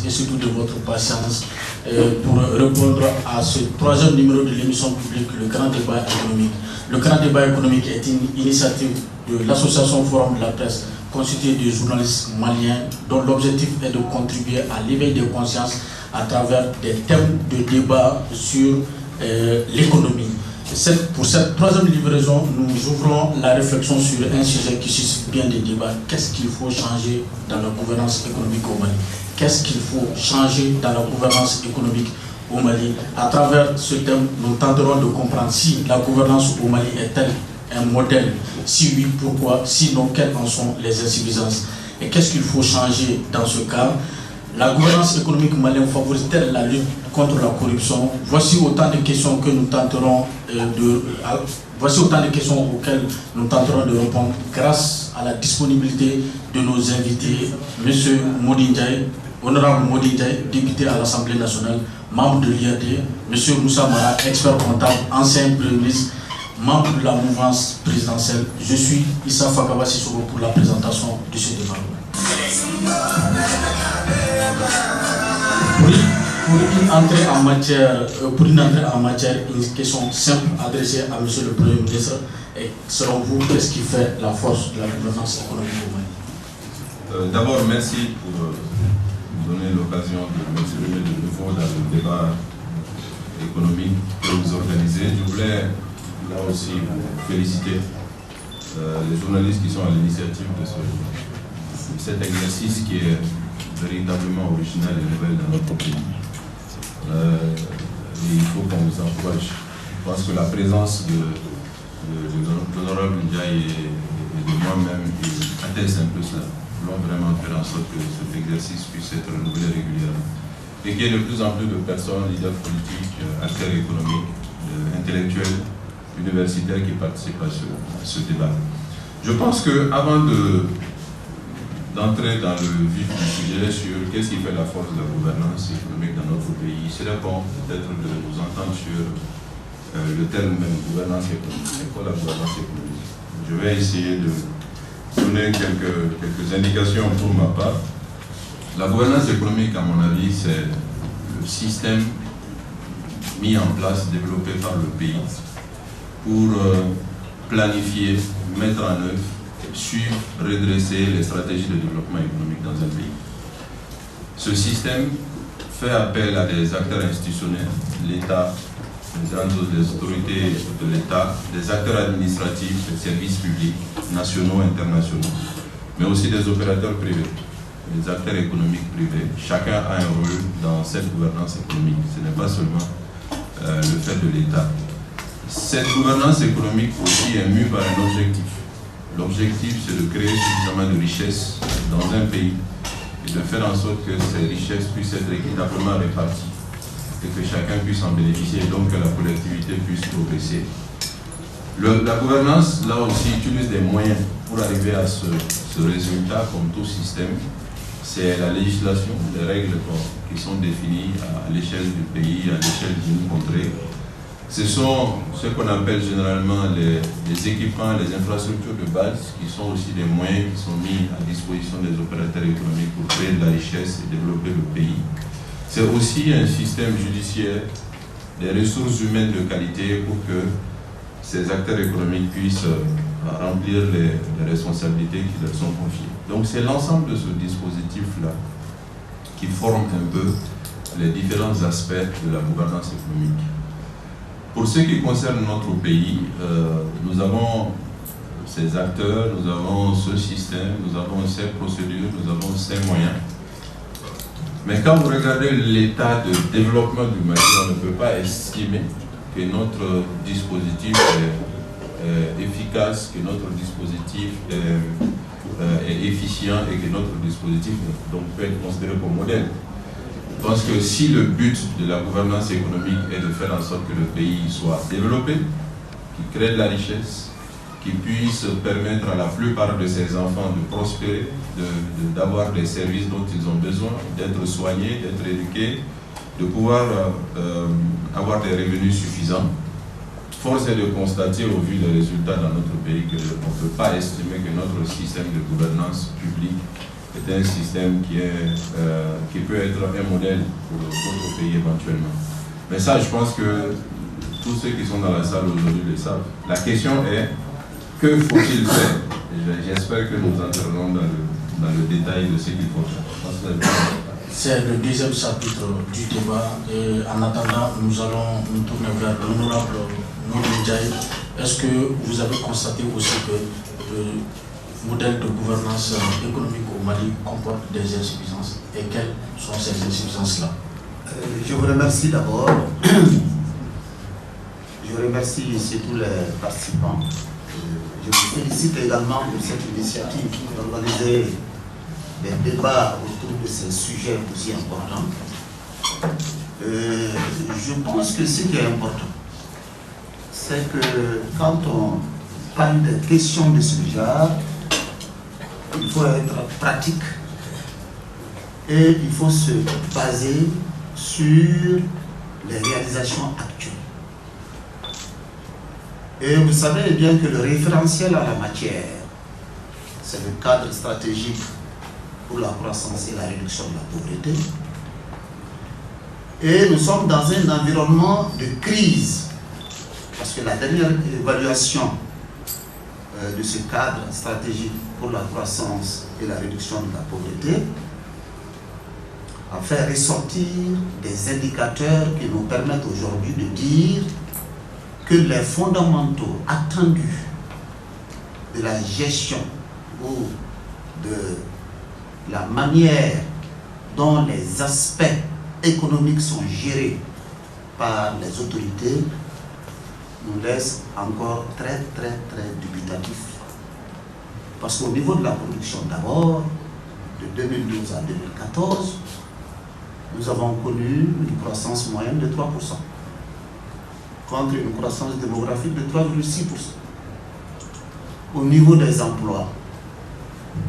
et surtout de votre patience pour répondre à ce troisième numéro de l'émission publique, le Grand Débat économique. Le Grand Débat économique est une initiative de l'association Forum de la presse constituée de journalistes maliens dont l'objectif est de contribuer à l'éveil des consciences à travers des thèmes de débat sur l'économie. Pour cette troisième livraison, nous ouvrons la réflexion sur un sujet qui suscite bien des débats. Qu'est-ce qu'il faut changer dans la gouvernance économique au Mali? Qu'est-ce qu'il faut changer dans la gouvernance économique au Mali? À travers ce thème, nous tenterons de comprendre si la gouvernance au Mali est-elle un modèle? Si oui, pourquoi? Sinon, quelles en sont les insuffisances? Et qu'est-ce qu'il faut changer dans ce cas? La gouvernance économique malienne favorise-t-elle la lutte contre la corruption? Voici autant de questions que nous tenterons auxquelles nous tenterons de répondre grâce à la disponibilité de nos invités, M. Mody Ndiaye, honorable Mody Ndiaye, député à l'Assemblée nationale, membre de l'IAD, M. Moussa Mara, expert comptable, ancien Premier ministre, membre de la mouvance présidentielle. Je suis Issa Fakaba Sissoko pour la présentation de ce débat. Pour une entrée en matière, une question simple adressée à M. le Premier ministre. Et selon vous, qu'est-ce qui fait la force de la gouvernance économique au Mali? D'abord, merci pour nous donner l'occasion de m'exprimer de nouveau dans le débat économique que vous organisez. Je voulais là aussi vous féliciter les journalistes qui sont à l'initiative de cet exercice qui est véritablement original et nouvelle dans notre pays. Et il faut qu'on vous encourage. Je pense que la présence de l'honorable Ndiaye et de moi-même atteste un peu cela. Nous voulons vraiment faire en sorte que cet exercice puisse être renouvelé régulièrement. Et qu'il y ait de plus en plus de personnes, leaders politiques, acteurs économiques, intellectuels, universitaires qui participent à ce débat. Je pense qu'avant d'entrer dans le vif du sujet sur qu'est-ce qui fait la force de la gouvernance économique dans notre pays, il serait bon peut-être de nous entendre sur le terme même gouvernance économique. C'est quoi la gouvernance économique? Je vais essayer de donner quelques indications pour ma part. La gouvernance économique, à mon avis, c'est le système mis en place, développé par le pays pour planifier, mettre en œuvre, suivre, redresser les stratégies de développement économique dans un pays. Ce système fait appel à des acteurs institutionnels, l'État, les autorités de l'État, des acteurs administratifs, des services publics, nationaux, internationaux, mais aussi des opérateurs privés, des acteurs économiques privés. Chacun a un rôle dans cette gouvernance économique. Ce n'est pas seulement le fait de l'État. Cette gouvernance économique aussi est mue par un objectif. L'objectif, c'est de créer suffisamment de richesses dans un pays et de faire en sorte que ces richesses puissent être équitablement réparties et que chacun puisse en bénéficier et donc que la collectivité puisse progresser. La gouvernance, là aussi, utilise des moyens pour arriver à ce résultat, comme tout système. C'est la législation, les règles qui sont définies à l'échelle du pays, à l'échelle d'une contrée. Ce sont ce qu'on appelle généralement les équipements, les infrastructures de base, qui sont aussi des moyens qui sont mis à disposition des opérateurs économiques pour créer de la richesse et développer le pays. C'est aussi un système judiciaire, des ressources humaines de qualité pour que ces acteurs économiques puissent remplir les responsabilités qui leur sont confiées. Donc c'est l'ensemble de ce dispositif-là qui forme un peu les différents aspects de la gouvernance économique. Pour ce qui concerne notre pays, nous avons ces acteurs, nous avons ce système, nous avons ces procédures, nous avons ces moyens. Mais quand vous regardez l'état de développement du Mali, on ne peut pas estimer que notre dispositif est efficace, que notre dispositif est efficient et que notre dispositif donc, peut être considéré comme modèle. Je pense que si le but de la gouvernance économique est de faire en sorte que le pays soit développé, qu'il crée de la richesse, qu'il puisse permettre à la plupart de ses enfants de prospérer, d'avoir des services dont ils ont besoin, d'être soignés, d'être éduqués, de pouvoir avoir des revenus suffisants, force est de constater au vu des résultats dans notre pays qu'on ne peut pas estimer que notre système de gouvernance publique est un système qui peut être un modèle pour d'autres pays éventuellement. Mais ça, je pense que tous ceux qui sont dans la salle aujourd'hui le savent. La question est, que faut-il faire? J'espère que nous entrerons dans le détail de ce qu'il faut faire. C'est le deuxième chapitre du débat. Et en attendant, nous allons nous tourner vers l'honorable Nouri Ndiaye. Est-ce que vous avez constaté aussi que le modèle de gouvernance économique au Mali comporte des insuffisances? Et quelles sont ces insuffisances-là? Je vous remercie d'abord. Je remercie tous les participants. Je vous félicite également pour cette initiative d'organiser des débats autour de ces sujets aussi importants. Je pense que ce qui est important, c'est que quand on parle de questions de ce genre, il faut être pratique et il faut se baser sur les réalisations actuelles. Et vous savez bien que le référentiel à la matière, c'est le cadre stratégique pour la croissance et la réduction de la pauvreté. Et nous sommes dans un environnement de crise, parce que la dernière évaluation de ce cadre stratégique pour la croissance et la réduction de la pauvreté a fait ressortir des indicateurs qui nous permettent aujourd'hui de dire que les fondamentaux attendus de la gestion ou de la manière dont les aspects économiques sont gérés par les autorités nous laissent encore très dubitatifs. Parce qu'au niveau de la production d'abord, de 2012 à 2014, nous avons connu une croissance moyenne de 3%, contre une croissance démographique de 3,6%. Au niveau des emplois,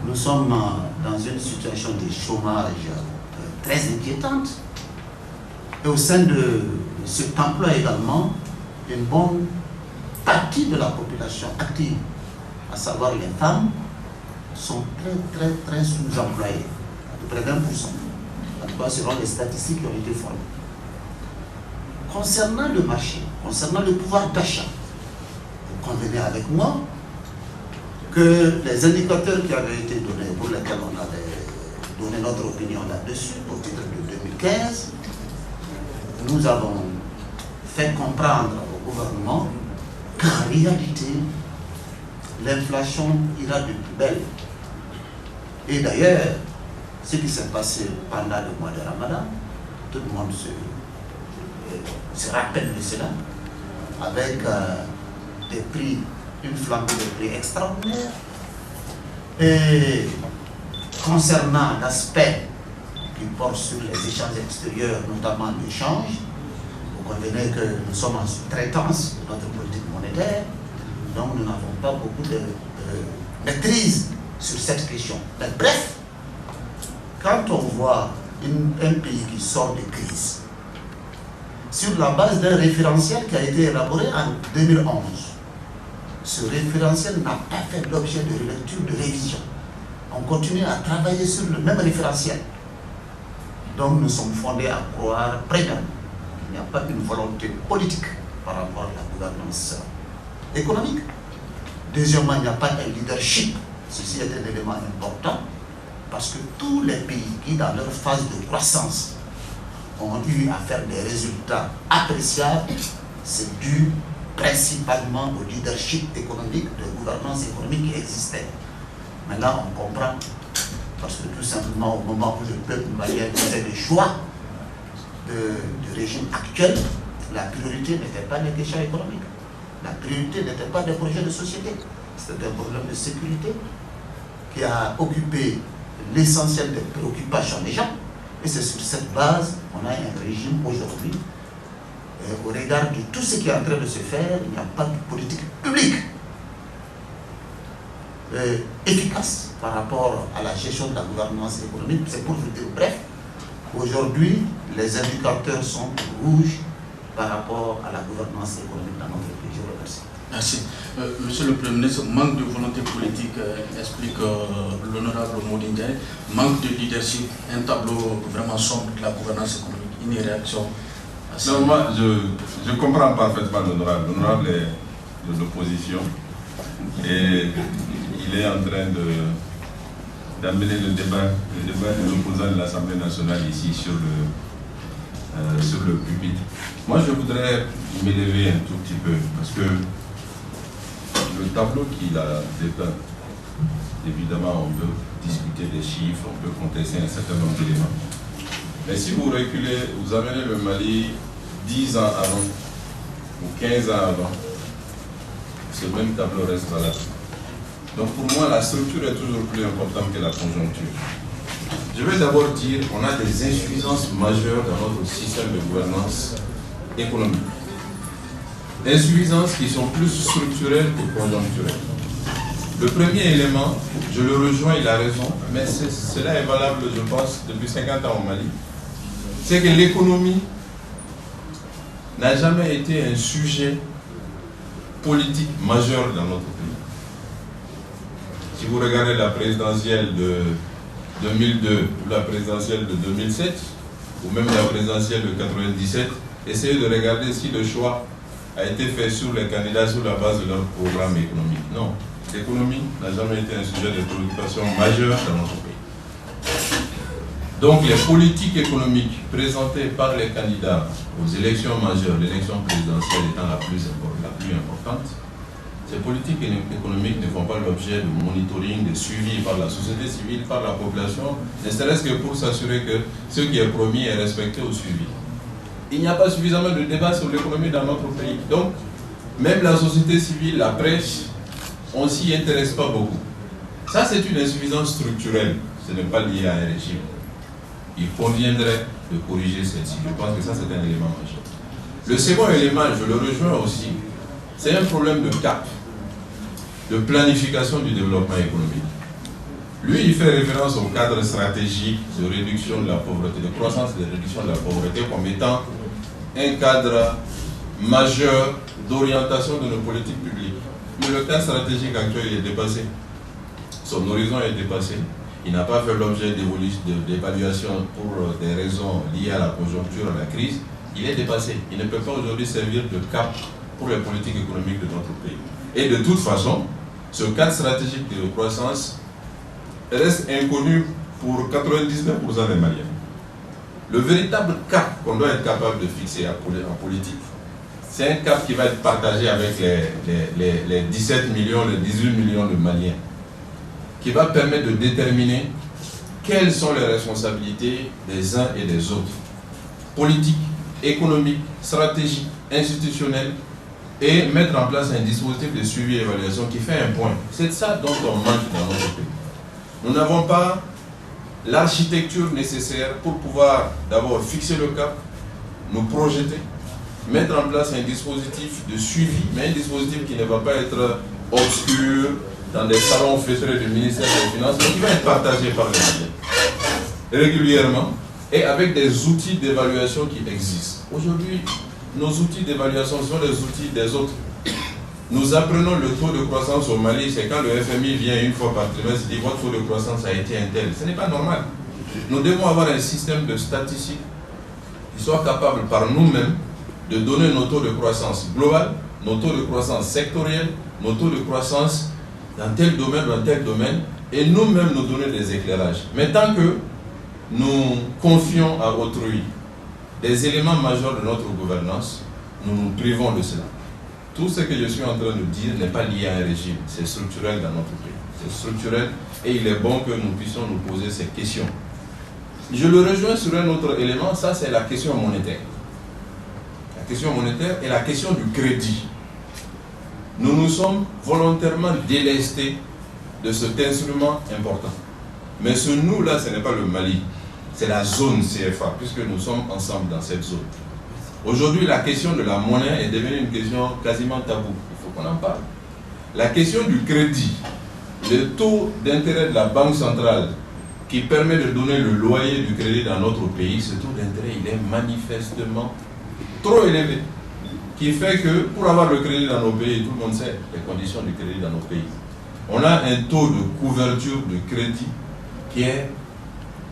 nous sommes dans une situation de chômage très inquiétante. Et au sein de cet emploi également, une bonne partie de la population active, à savoir les femmes, sont très sous-employées, à peu près 20%. En tout cas, selon les statistiques qui ont été formées. Concernant le marché, concernant le pouvoir d'achat, vous convenez avec moi que les indicateurs qui avaient été donnés, pour lesquels on avait donné notre opinion là-dessus, au titre de 2015, nous avons fait comprendre au gouvernement qu'en réalité, l'inflation ira de plus belle. Et d'ailleurs, ce qui s'est passé pendant le mois de Ramadan, tout le monde se rappelle de cela, avec des prix, une flambée de prix extraordinaire. Et concernant l'aspect qui porte sur les échanges extérieurs, notamment l'échange, vous convenez que nous sommes en sous-traitance de notre politique monétaire, donc nous n'avons pas beaucoup de maîtrise sur cette question. Mais bref, quand on voit un pays qui sort de crise, sur la base d'un référentiel qui a été élaboré en 2011, ce référentiel n'a pas fait l'objet de relecture, de révision. On continue à travailler sur le même référentiel. Donc nous sommes fondés à croire, premièrement, qu'il n'y a pas une volonté politique par rapport à la gouvernance économique. Deuxièmement, il n'y a pas un leadership. Ceci est un élément important parce que tous les pays qui, dans leur phase de croissance, ont eu à faire des résultats appréciables, c'est dû principalement au leadership économique, de gouvernance économique qui existait. Maintenant, on comprend, parce que tout simplement, au moment où le peuple malien faisait le choix du régime actuel, la priorité n'était pas les questions économiques. La priorité n'était pas des projets de société. C'était un problème de sécurité qui a occupé l'essentiel des préoccupations des gens. Et c'est sur cette base qu'on a un régime aujourd'hui. Au regard de tout ce qui est en train de se faire, il n'y a pas de politique publique efficace par rapport à la gestion de la gouvernance économique. C'est pour vous dire bref, aujourd'hui, les indicateurs sont rouges par rapport à la gouvernance économique dans notre pays. Je vous remercie. Merci. Monsieur le Premier ministre, manque de volonté politique explique l'honorable Mody Ndiaye, manque de leadership, un tableau vraiment sombre de la gouvernance économique, une réaction à ça. Non, moi, je comprends parfaitement l'honorable. L'honorable est de l'opposition et il est en train d'amener le débat de l'opposant de l'Assemblée nationale ici sur le pupitre. Moi, je voudrais m'élever un tout petit peu parce que le tableau qu'il a dépeint, évidemment, on peut discuter des chiffres, on peut contester un certain nombre d'éléments. Mais si vous reculez, vous amenez le Mali 10 ans avant ou 15 ans avant, ce même tableau reste valable. Donc pour moi, la structure est toujours plus importante que la conjoncture. Je vais d'abord dire qu'on a des insuffisances majeures dans notre système de gouvernance économique. Insuffisances qui sont plus structurelles que conjoncturelles. Le premier élément, je le rejoins, il a raison, mais cela est valable, je pense, depuis 50 ans au Mali, c'est que l'économie n'a jamais été un sujet politique majeur dans notre pays. Si vous regardez la présidentielle de 2002 ou la présidentielle de 2007, ou même la présidentielle de 97, essayez de regarder si le choix a été fait sur les candidats sur la base de leur programme économique. Non, l'économie n'a jamais été un sujet de préoccupation majeure dans notre pays. Donc les politiques économiques présentées par les candidats aux élections majeures, l'élection présidentielle étant la plus importante, ces politiques économiques ne font pas l'objet de monitoring, de suivi par la société civile, par la population, ne serait-ce que pour s'assurer que ce qui est promis est respecté ou suivi. Il n'y a pas suffisamment de débat sur l'économie dans notre pays. Donc, même la société civile, la presse, on ne s'y intéresse pas beaucoup. Ça, c'est une insuffisance structurelle. Ce n'est pas lié à un régime. Il conviendrait de corriger celle-ci. Je pense que ça, c'est un élément majeur. Le second élément, je le rejoins aussi, c'est un problème de cap, de planification du développement économique. Lui, il fait référence au cadre stratégique de réduction de la pauvreté, de croissance et de réduction de la pauvreté comme étant un cadre majeur d'orientation de nos politiques publiques. Mais le cadre stratégique actuel est dépassé. Son horizon est dépassé. Il n'a pas fait l'objet d'évaluation pour des raisons liées à la conjoncture, à la crise. Il est dépassé. Il ne peut pas aujourd'hui servir de cap pour les politiques économiques de notre pays. Et de toute façon, ce cadre stratégique de croissance reste inconnu pour 99% des Maliens. Le véritable cap qu'on doit être capable de fixer en politique, c'est un cap qui va être partagé avec les 17 millions, les 18 millions de Maliens, qui va permettre de déterminer quelles sont les responsabilités des uns et des autres, politiques, économiques, stratégiques, institutionnelles, et mettre en place un dispositif de suivi et évaluation qui fait un point. C'est ça dont on manque dans notre pays. Nous n'avons pas l'architecture nécessaire pour pouvoir d'abord fixer le cap, nous projeter, mettre en place un dispositif de suivi, mais un dispositif qui ne va pas être obscur dans des salons feutrés du ministère des Finances, mais qui va être partagé par les Maliens régulièrement et avec des outils d'évaluation qui existent. Aujourd'hui, nos outils d'évaluation sont les outils des autres. Nous apprenons le taux de croissance au Mali, c'est quand le FMI vient une fois par trimestre et dit votre taux de croissance a été un tel. Ce n'est pas normal. Nous devons avoir un système de statistiques qui soit capable par nous-mêmes de donner nos taux de croissance global, nos taux de croissance sectoriels, nos taux de croissance dans tel domaine, et nous-mêmes nous donner des éclairages. Mais tant que nous confions à autrui des éléments majeurs de notre gouvernance, nous nous privons de cela. Tout ce que je suis en train de dire n'est pas lié à un régime, c'est structurel dans notre pays. C'est structurel et il est bon que nous puissions nous poser ces questions. Je le rejoins sur un autre élément, ça c'est la question monétaire. La question monétaire et la question du crédit. Nous nous sommes volontairement délestés de cet instrument important. Mais ce nous-là, ce n'est pas le Mali, c'est la zone CFA, puisque nous sommes ensemble dans cette zone. Aujourd'hui, la question de la monnaie est devenue une question quasiment taboue. Il faut qu'on en parle. La question du crédit, le taux d'intérêt de la Banque centrale qui permet de donner le loyer du crédit dans notre pays, ce taux d'intérêt, il est manifestement trop élevé, qui fait que pour avoir le crédit dans nos pays, tout le monde sait les conditions du crédit dans nos pays. On a un taux de couverture de crédit qui est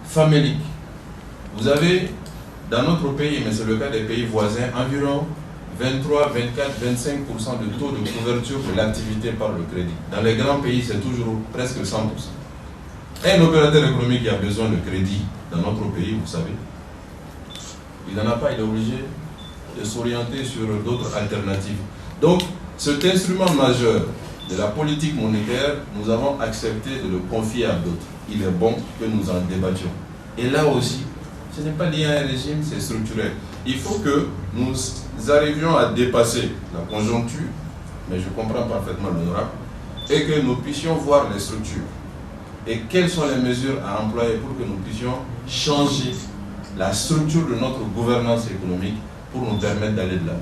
famélique. Vous avez dans notre pays, mais c'est le cas des pays voisins, environ 23, 24, 25% de taux de couverture de l'activité par le crédit. Dans les grands pays, c'est toujours presque 100%. Un opérateur économique qui a besoin de crédit dans notre pays, vous savez, il n'en a pas, il est obligé de s'orienter sur d'autres alternatives. Donc, cet instrument majeur de la politique monétaire, nous avons accepté de le confier à d'autres. Il est bon que nous en débattions. Et là aussi, ce n'est pas lié à un régime, c'est structurel. Il faut que nous arrivions à dépasser la conjoncture, mais je comprends parfaitement l'honorable, et que nous puissions voir les structures. Et quelles sont les mesures à employer pour que nous puissions changer la structure de notre gouvernance économique pour nous permettre d'aller de l'avant.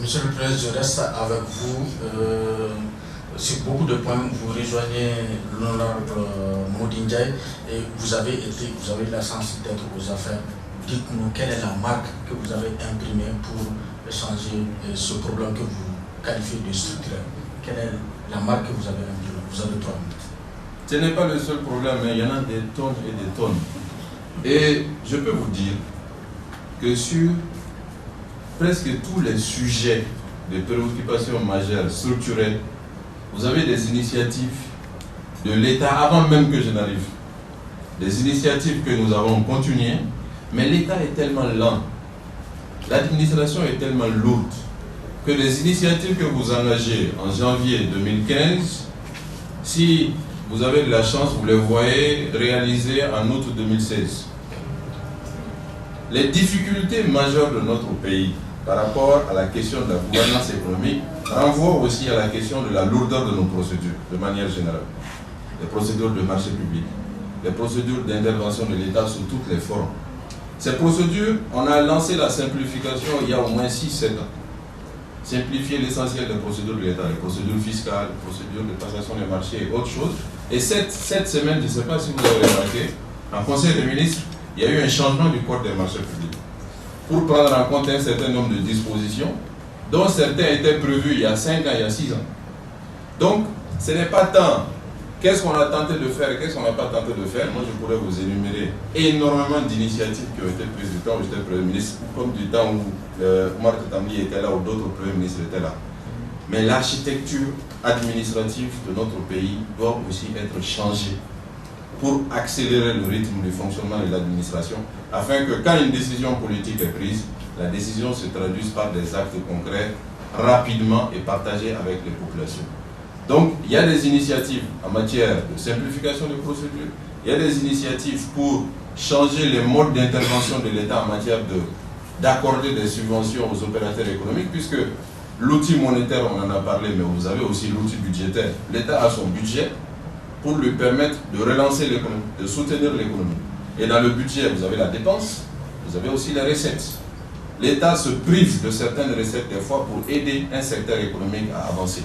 Monsieur le Président, je reste avec vous. Sur beaucoup de points, vous rejoignez l'honorable Mody Ndiaye et vous avez eu la chance d'être aux affaires. Dites-nous quelle est la marque que vous avez imprimée pour changer ce problème que vous qualifiez de structurel. Quelle est la marque que vous avez imprimée? Vous avez 3 minutes. Ce n'est pas le seul problème, mais il y en a des tonnes et des tonnes. Et je peux vous dire que sur presque tous les sujets de préoccupation majeure structurelle, vous avez des initiatives de l'État avant même que je n'arrive. Des initiatives que nous avons continuées, mais l'État est tellement lent, l'administration est tellement lourde, que les initiatives que vous engagez en janvier 2015, si vous avez de la chance, vous les voyez réalisées en août 2016. Les difficultés majeures de notre pays par rapport à la question de la gouvernance économique renvoient aussi à la question de la lourdeur de nos procédures, de manière générale. Les procédures de marché public, les procédures d'intervention de l'État sous toutes les formes. Ces procédures, on a lancé la simplification il y a au moins 6-7 ans. Simplifier l'essentiel des procédures de l'État, les procédures fiscales, les procédures de passation des marchés et autres choses. Et cette semaine, je ne sais pas si vous avez remarqué, en Conseil des ministres, il y a eu un changement du code des marchés publics pour prendre en compte un certain nombre de dispositions dont certains étaient prévus il y a 5 ans, il y a 6 ans. Donc, ce n'est pas tant qu'est-ce qu'on a tenté de faire et qu'est-ce qu'on n'a pas tenté de faire. Moi, je pourrais vous énumérer énormément d'initiatives qui ont été prises du temps où j'étais Premier ministre, comme du temps où Omar Katambi était là ou d'autres Premiers ministres étaient là. Mais l'architecture administrative de notre pays doit aussi être changée pour accélérer le rythme du fonctionnement de l'administration, afin que quand une décision politique est prise, la décision se traduise par des actes concrets, rapidement et partagés avec les populations. Donc, il y a des initiatives en matière de simplification des procédures, il y a des initiatives pour changer les modes d'intervention de l'État en matière d'accorder des subventions aux opérateurs économiques, puisque l'outil monétaire, on en a parlé, mais vous avez aussi l'outil budgétaire. L'État a son budget pour lui permettre de relancer l'économie, de soutenir l'économie. Et dans le budget, vous avez la dépense, vous avez aussi les recettes. L'État se prive de certaines recettes des fois pour aider un secteur économique à avancer.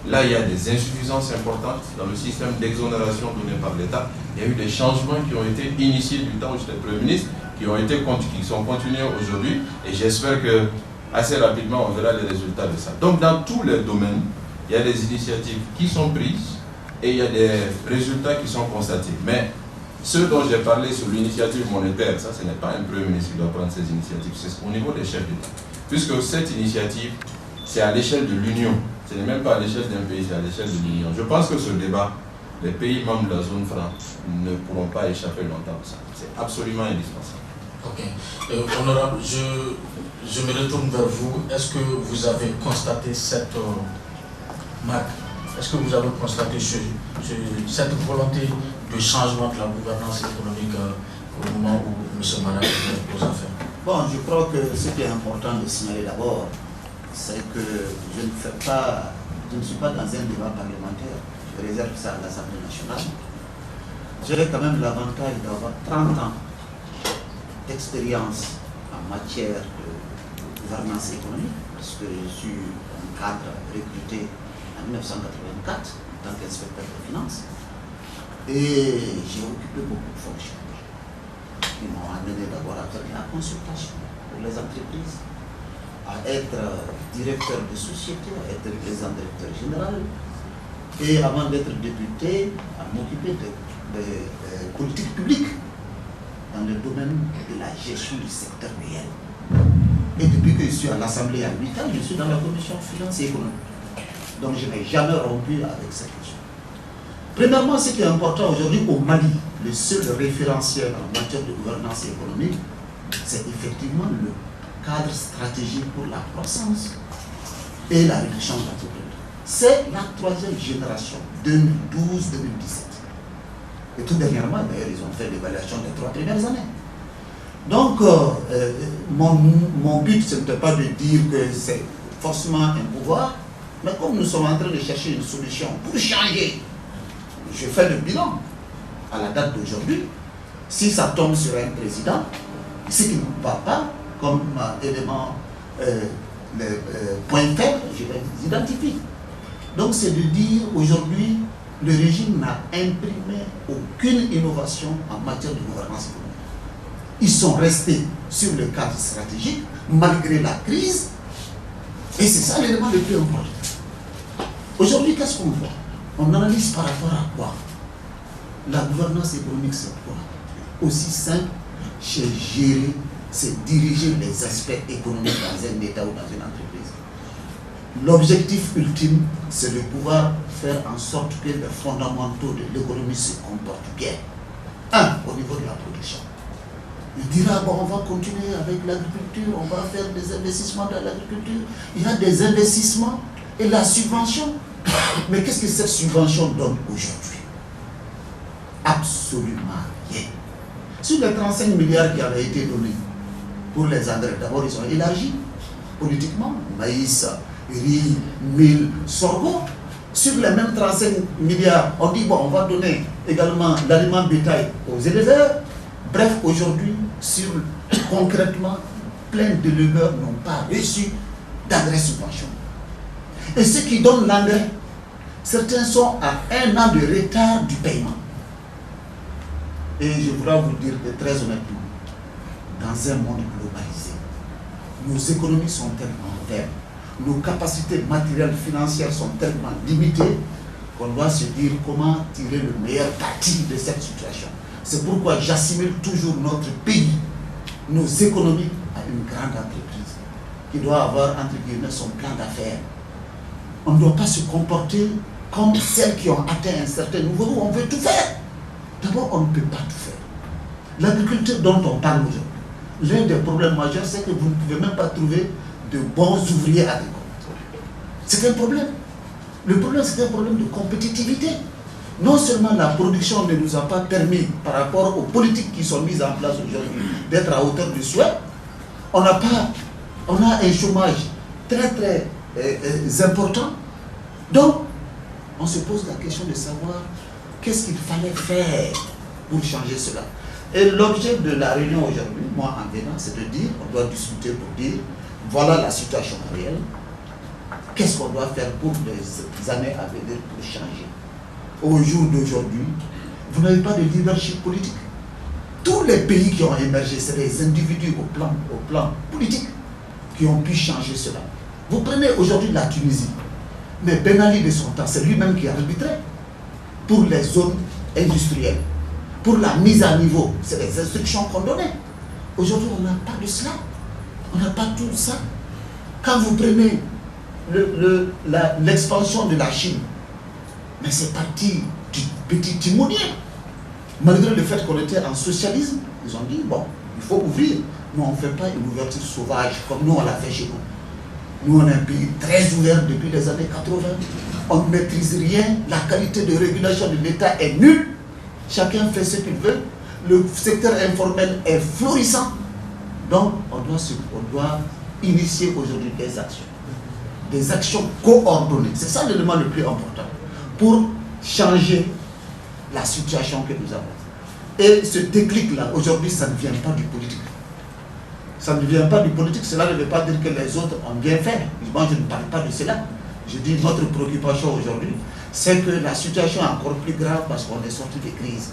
Là, il y a des insuffisances importantes dans le système d'exonération donné par l'État. Il y a eu des changements qui ont été initiés du temps où j'étais Premier ministre, qui sont continués aujourd'hui. Et j'espère que assez rapidement, on verra les résultats de ça. Donc, dans tous les domaines, il y a des initiatives qui sont prises et il y a des résultats qui sont constatés. Mais ce dont j'ai parlé sur l'initiative monétaire, ça, ce n'est pas un Premier ministre qui doit prendre ces initiatives, c'est au niveau des chefs d'État. Puisque cette initiative, c'est à l'échelle de l'Union. Ce n'est même pas à l'échelle d'un pays, c'est à l'échelle de l'Union. Je pense que ce débat, les pays membres de la zone franc ne pourront pas échapper longtemps à ça. C'est absolument indispensable. Ok. Honorable, je me retourne vers vous. Est-ce que vous avez constaté cette marque? Est-ce que vous avez constaté cette volonté de changement de la gouvernance économique au moment où M. Mara est aux affaires? Bon, je crois que ce qui est important de signaler d'abord, c'est que je ne suis pas dans un débat parlementaire. Je réserve ça à l'Assemblée nationale. J'ai quand même l'avantage d'avoir 30 ans d'expérience en matière de gouvernance économique, parce que je suis un cadre recruté en 1984 en tant qu'inspecteur de finances. Et j'ai occupé beaucoup de fonctions qui m'ont amené d'abord à faire de la consultation pour les entreprises, à être directeur de société, à être président directeur général, et avant d'être député, à m'occuper de politiques publiques dans le domaine de la gestion du secteur réel. Et depuis que je suis à l'Assemblée à 8 ans, je suis dans la commission finance et économie. Donc je n'ai jamais rompu avec cette question. Premièrement, ce qui est important aujourd'hui au Mali, le seul référentiel en matière de gouvernance économique, c'est effectivement le cadre stratégique pour la croissance et la réduction de la pauvreté. C'est la troisième génération, 2012-2017. Et tout dernièrement, d'ailleurs, ils ont fait l'évaluation des 3 premières années. Donc, mon but, ce n'était pas de dire que c'est forcément un pouvoir, mais comme nous sommes en train de chercher une solution pour changer, je fais le bilan à la date d'aujourd'hui. Si ça tombe sur un président, ce qui ne va pas comme élément, point faible, je les identifie. Donc c'est de dire aujourd'hui, le régime n'a imprimé aucune innovation en matière de gouvernance économique. Ils sont restés sur le cadre stratégique malgré la crise, et c'est ça l'élément le plus important. Aujourd'hui, qu'est-ce qu'on voit? On analyse par rapport à quoi? La gouvernance économique, c'est quoi? Aussi simple, c'est gérer, c'est diriger les aspects économiques dans un État ou dans une entreprise. L'objectif ultime, c'est de pouvoir faire en sorte que les fondamentaux de l'économie se comportent bien. Au niveau de la production. Il dira, bon, on va continuer avec l'agriculture, on va faire des investissements dans l'agriculture. Il y a des investissements et la subvention. Mais qu'est-ce que cette subvention donne aujourd'hui? Absolument rien. Sur les 35 milliards qui avaient été donnés pour les engrais, d'abord ils ont élargi politiquement, maïs, riz, mil, sorgho. Sur les mêmes 35 milliards, on dit bon, on va donner également l'aliment bétail aux éleveurs. Bref, aujourd'hui, concrètement, plein d'éleveurs n'ont pas reçu d'engrais subventionné. Et ceux qui donnent l'engrais, certains sont à 1 an de retard du paiement. Et je voudrais vous dire que très honnêtement, dans un monde globalisé, nos économies sont tellement faibles, nos capacités matérielles financières sont tellement limitées qu'on doit se dire comment tirer le meilleur parti de cette situation. C'est pourquoi j'assimile toujours notre pays, nos économies, à une grande entreprise qui doit avoir, entre guillemets, son plan d'affaires. On ne doit pas se comporter comme celles qui ont atteint un certain niveau où on veut tout faire. D'abord, on ne peut pas tout faire. L'agriculture dont on parle aujourd'hui, l'un des problèmes majeurs, c'est que vous ne pouvez même pas trouver de bons ouvriers agricoles. C'est un problème. Le problème, c'est un problème de compétitivité. Non seulement la production ne nous a pas permis, par rapport aux politiques qui sont mises en place aujourd'hui, d'être à hauteur du souhait, on a un chômage très très important. Donc, on se pose la question de savoir qu'est-ce qu'il fallait faire pour changer cela. Et l'objet de la réunion aujourd'hui, moi en venant, c'est de dire, on doit discuter pour dire, voilà la situation réelle, qu'est-ce qu'on doit faire pour les années à venir pour changer. Au jour d'aujourd'hui, vous n'avez pas de leadership politique. Tous les pays qui ont émergé, c'est les individus au plan politique qui ont pu changer cela. Vous prenez aujourd'hui la Tunisie, mais Ben Ali de son temps, c'est lui-même qui a arbitré pour les zones industrielles, pour la mise à niveau, c'est les instructions qu'on donnait. Aujourd'hui, on n'a pas de cela, on n'a pas tout ça. Quand vous prenez l'expansion de la Chine, mais c'est parti du petit timonier. Malgré le fait qu'on était en socialisme, ils ont dit, bon, il faut ouvrir. Nous, on ne fait pas une ouverture sauvage comme nous, on l'a fait chez nous. Nous, on est un pays très ouvert depuis les années 80. On ne maîtrise rien. La qualité de régulation de l'État est nulle. Chacun fait ce qu'il veut. Le secteur informel est florissant. Donc, on doit initier aujourd'hui des actions. Des actions coordonnées. C'est ça l'élément le plus important pour changer la situation que nous avons. Et ce déclic-là, aujourd'hui, ça ne vient pas du politique. Ça ne vient pas du politique, cela ne veut pas dire que les autres ont bien fait. Moi, je ne parle pas de cela. Je dis notre préoccupation aujourd'hui, c'est que la situation est encore plus grave parce qu'on est sorti de crise.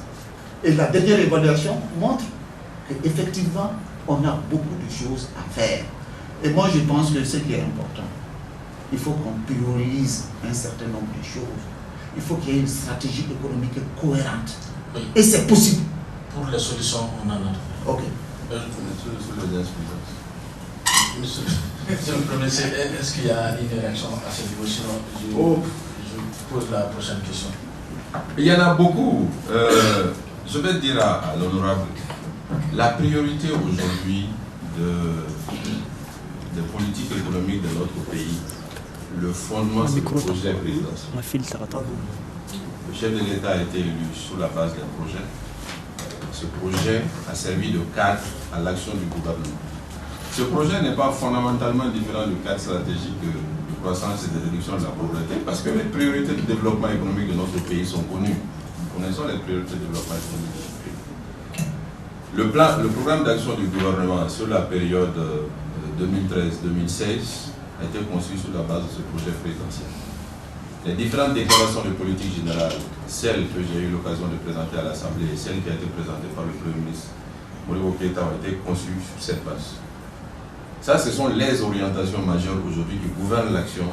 Et la dernière évaluation montre qu'effectivement, on a beaucoup de choses à faire. Et moi, je pense que ce qui est important, il faut qu'on priorise un certain nombre de choses. Il faut qu'il y ait une stratégie économique cohérente. Oui. Et c'est possible. Pour les solutions, on en a. Ok. Monsieur le Premier, est-ce qu'il y a une réaction à ce niveau? Sinon, je pose la prochaine question. Il y en a beaucoup. Je vais dire à l'honorable, la priorité aujourd'hui des politiques économiques de notre pays, le fondement, c'est le projet présidentiel. Le chef de l'État a été élu sur la base d'un projet. Ce projet a servi de cadre à l'action du gouvernement. Ce projet n'est pas fondamentalement différent du cadre stratégique de croissance et de réduction de la pauvreté, parce que les priorités de développement économique de notre pays sont connues. Nous connaissons les priorités de développement économique de notre pays. Le programme d'action du gouvernement sur la période 2013-2016 a été conçu sur la base de ce projet présidentiel. Les différentes déclarations de politique générale, celle que j'ai eu l'occasion de présenter à l'Assemblée et celle qui a été présentée par le Premier ministre Modibo Keïta ont été conçues sur cette base. Ça, ce sont les orientations majeures aujourd'hui qui gouvernent l'action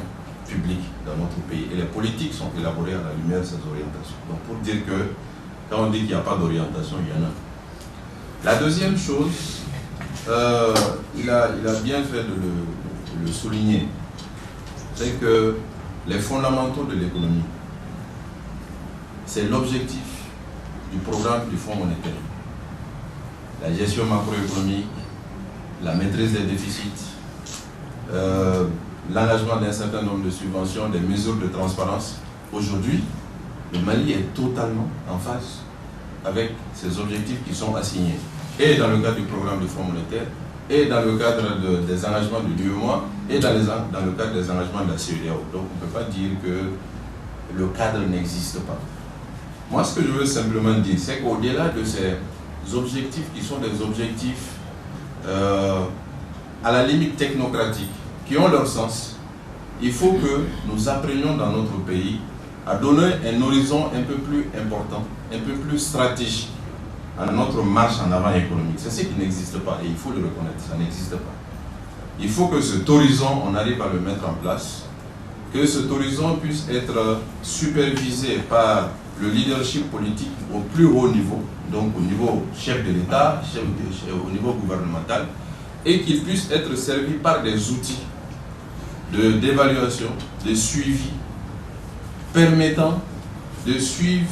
publique dans notre pays. Et les politiques sont élaborées à la lumière de ces orientations. Donc pour dire que quand on dit qu'il n'y a pas d'orientation, il y en a. La deuxième chose, il a bien fait de le souligner, c'est que les fondamentaux de l'économie, c'est l'objectif du programme du Fonds monétaire. La gestion macroéconomique, la maîtrise des déficits, l'engagement d'un certain nombre de subventions, des mesures de transparence. Aujourd'hui, le Mali est totalement en phase avec ces objectifs qui sont assignés, et dans le cadre du programme du Fonds monétaire, et dans le cadre des engagements du UEMOA, et dans le cadre des engagements de la CEDEAO. Donc on ne peut pas dire que le cadre n'existe pas. Moi, ce que je veux simplement dire, c'est qu'au-delà de ces objectifs qui sont des objectifs à la limite technocratiques, qui ont leur sens, il faut que nous apprenions dans notre pays à donner un horizon un peu plus important, un peu plus stratégique à notre marche en avant économique. C'est ce qui n'existe pas et il faut le reconnaître, ça n'existe pas. Il faut que cet horizon, on arrive à le mettre en place, que cet horizon puisse être supervisé par le leadership politique au plus haut niveau, donc au niveau chef de l'État, au niveau gouvernemental, et qu'il puisse être servi par des outils d'évaluation, de suivi, permettant de suivre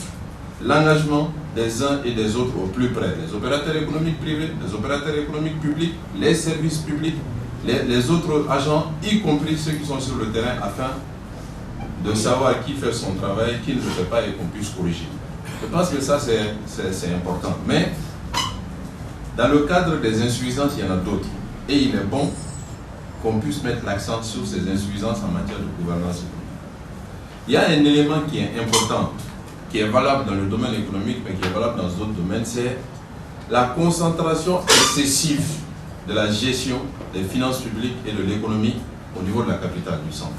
l'engagement des uns et des autres au plus près. Les opérateurs économiques privés, les opérateurs économiques publics, les services publics, les autres agents, y compris ceux qui sont sur le terrain, afin de savoir qui fait son travail, qui ne le fait pas et qu'on puisse corriger. Je pense que ça c'est important. Mais dans le cadre des insuffisances, il y en a d'autres. Et il est bon qu'on puisse mettre l'accent sur ces insuffisances en matière de gouvernance économique. Il y a un élément qui est important, qui est valable dans le domaine économique, mais qui est valable dans d'autres domaines, c'est la concentration excessive de la gestion des finances publiques et de l'économie au niveau de la capitale du centre.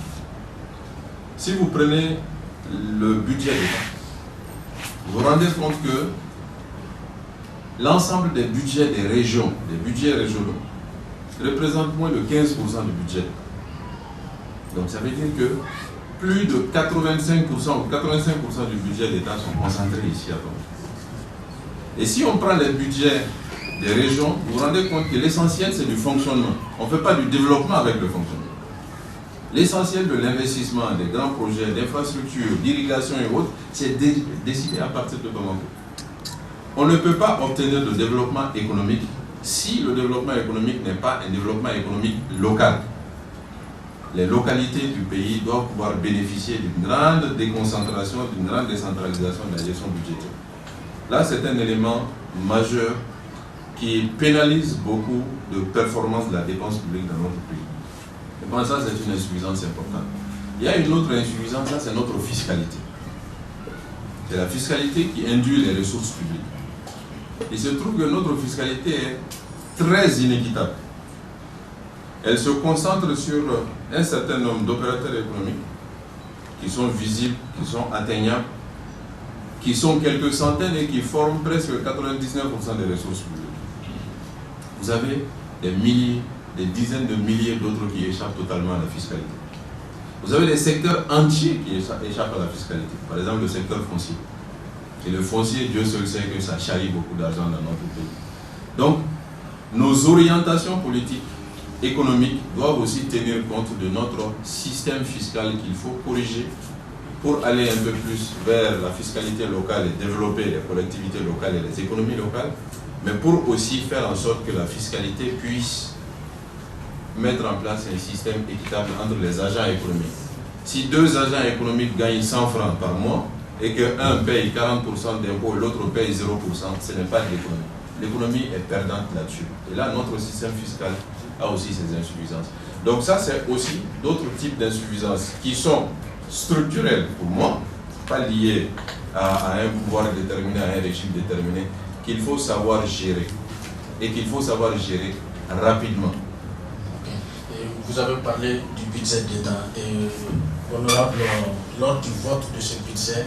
Si vous prenez le budget d'État, vous vous rendez compte que l'ensemble des budgets des régions, des budgets régionaux, représente moins de 15% du budget. Donc ça veut dire que plus de 85% ou 85% du budget d'État sont concentrés ici à Bamako. Et si on prend les budgets des régions, vous vous rendez compte que l'essentiel c'est du fonctionnement. On ne fait pas du développement avec le fonctionnement. L'essentiel de l'investissement, des grands projets, d'infrastructures, d'irrigation et autres, c'est décidé à partir de Bamako. On ne peut pas obtenir de développement économique si le développement économique n'est pas un développement économique local. Les localités du pays doivent pouvoir bénéficier d'une grande déconcentration, d'une grande décentralisation de la gestion budgétaire. Là, c'est un élément majeur qui pénalise beaucoup de performances de la dépense publique dans notre pays. Et pour ça, c'est une insuffisance importante. Il y a une autre insuffisance, là, c'est notre fiscalité. C'est la fiscalité qui induit les ressources publiques. Il se trouve que notre fiscalité est très inéquitable. Elle se concentre sur un certain nombre d'opérateurs économiques qui sont visibles, qui sont atteignables, qui sont quelques centaines et qui forment presque 99% des ressources publiques. Vous avez des milliers des dizaines de milliers d'autres qui échappent totalement à la fiscalité. Vous avez des secteurs entiers qui échappent à la fiscalité. Par exemple, le secteur foncier. Et le foncier, Dieu seul sait que ça charrie beaucoup d'argent dans notre pays. Donc, nos orientations politiques, économiques, doivent aussi tenir compte de notre système fiscal qu'il faut corriger pour aller un peu plus vers la fiscalité locale et développer les collectivités locales et les économies locales, mais pour aussi faire en sorte que la fiscalité puisse mettre en place un système équitable entre les agents économiques. Si deux agents économiques gagnent 100 francs par mois et qu'un paye 40% d'impôts et l'autre paye 0%, ce n'est pas de l'économie. L'économie est perdante là-dessus. Et là, notre système fiscal a aussi ses insuffisances. Donc ça, c'est aussi d'autres types d'insuffisances qui sont structurelles pour moi, pas liées à un pouvoir déterminé, à un régime déterminé, qu'il faut savoir gérer. Et qu'il faut savoir gérer rapidement. Vous avez parlé du budget d'État et honorable, lors du vote de ce budget,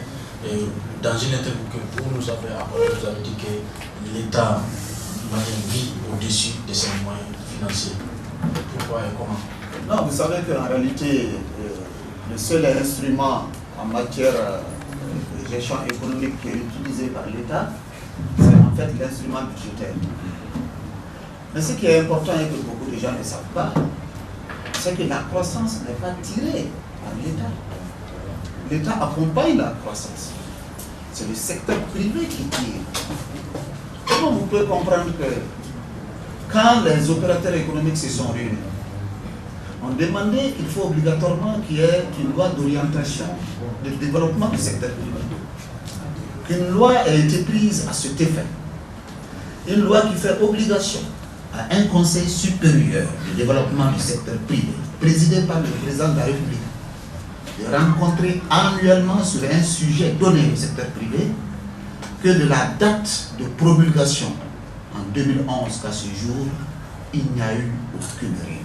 dans une interview que vous nous avez apportée, vous avez dit que l'État vit au-dessus de ses moyens financiers. Pourquoi et comment? Non, vous savez qu'en réalité, le seul instrument en matière de gestion économique qui est utilisé par l'État, c'est en fait l'instrument budgétaire. Mais ce qui est important et que beaucoup de gens ne savent pas, c'est que la croissance n'est pas tirée par l'État. L'État accompagne la croissance. C'est le secteur privé qui tire. Comment vous pouvez comprendre que quand les opérateurs économiques se sont réunis, on demandait qu'il faut obligatoirement qu'il y ait une loi d'orientation de développement du secteur privé. Qu'une loi ait été prise à cet effet. Une loi qui fait obligation à un conseil supérieur de développement du secteur privé, présidé par le président de la République, de rencontrer annuellement sur un sujet donné au secteur privé, que de la date de promulgation en 2011 qu'à ce jour, il n'y a eu aucune réunion.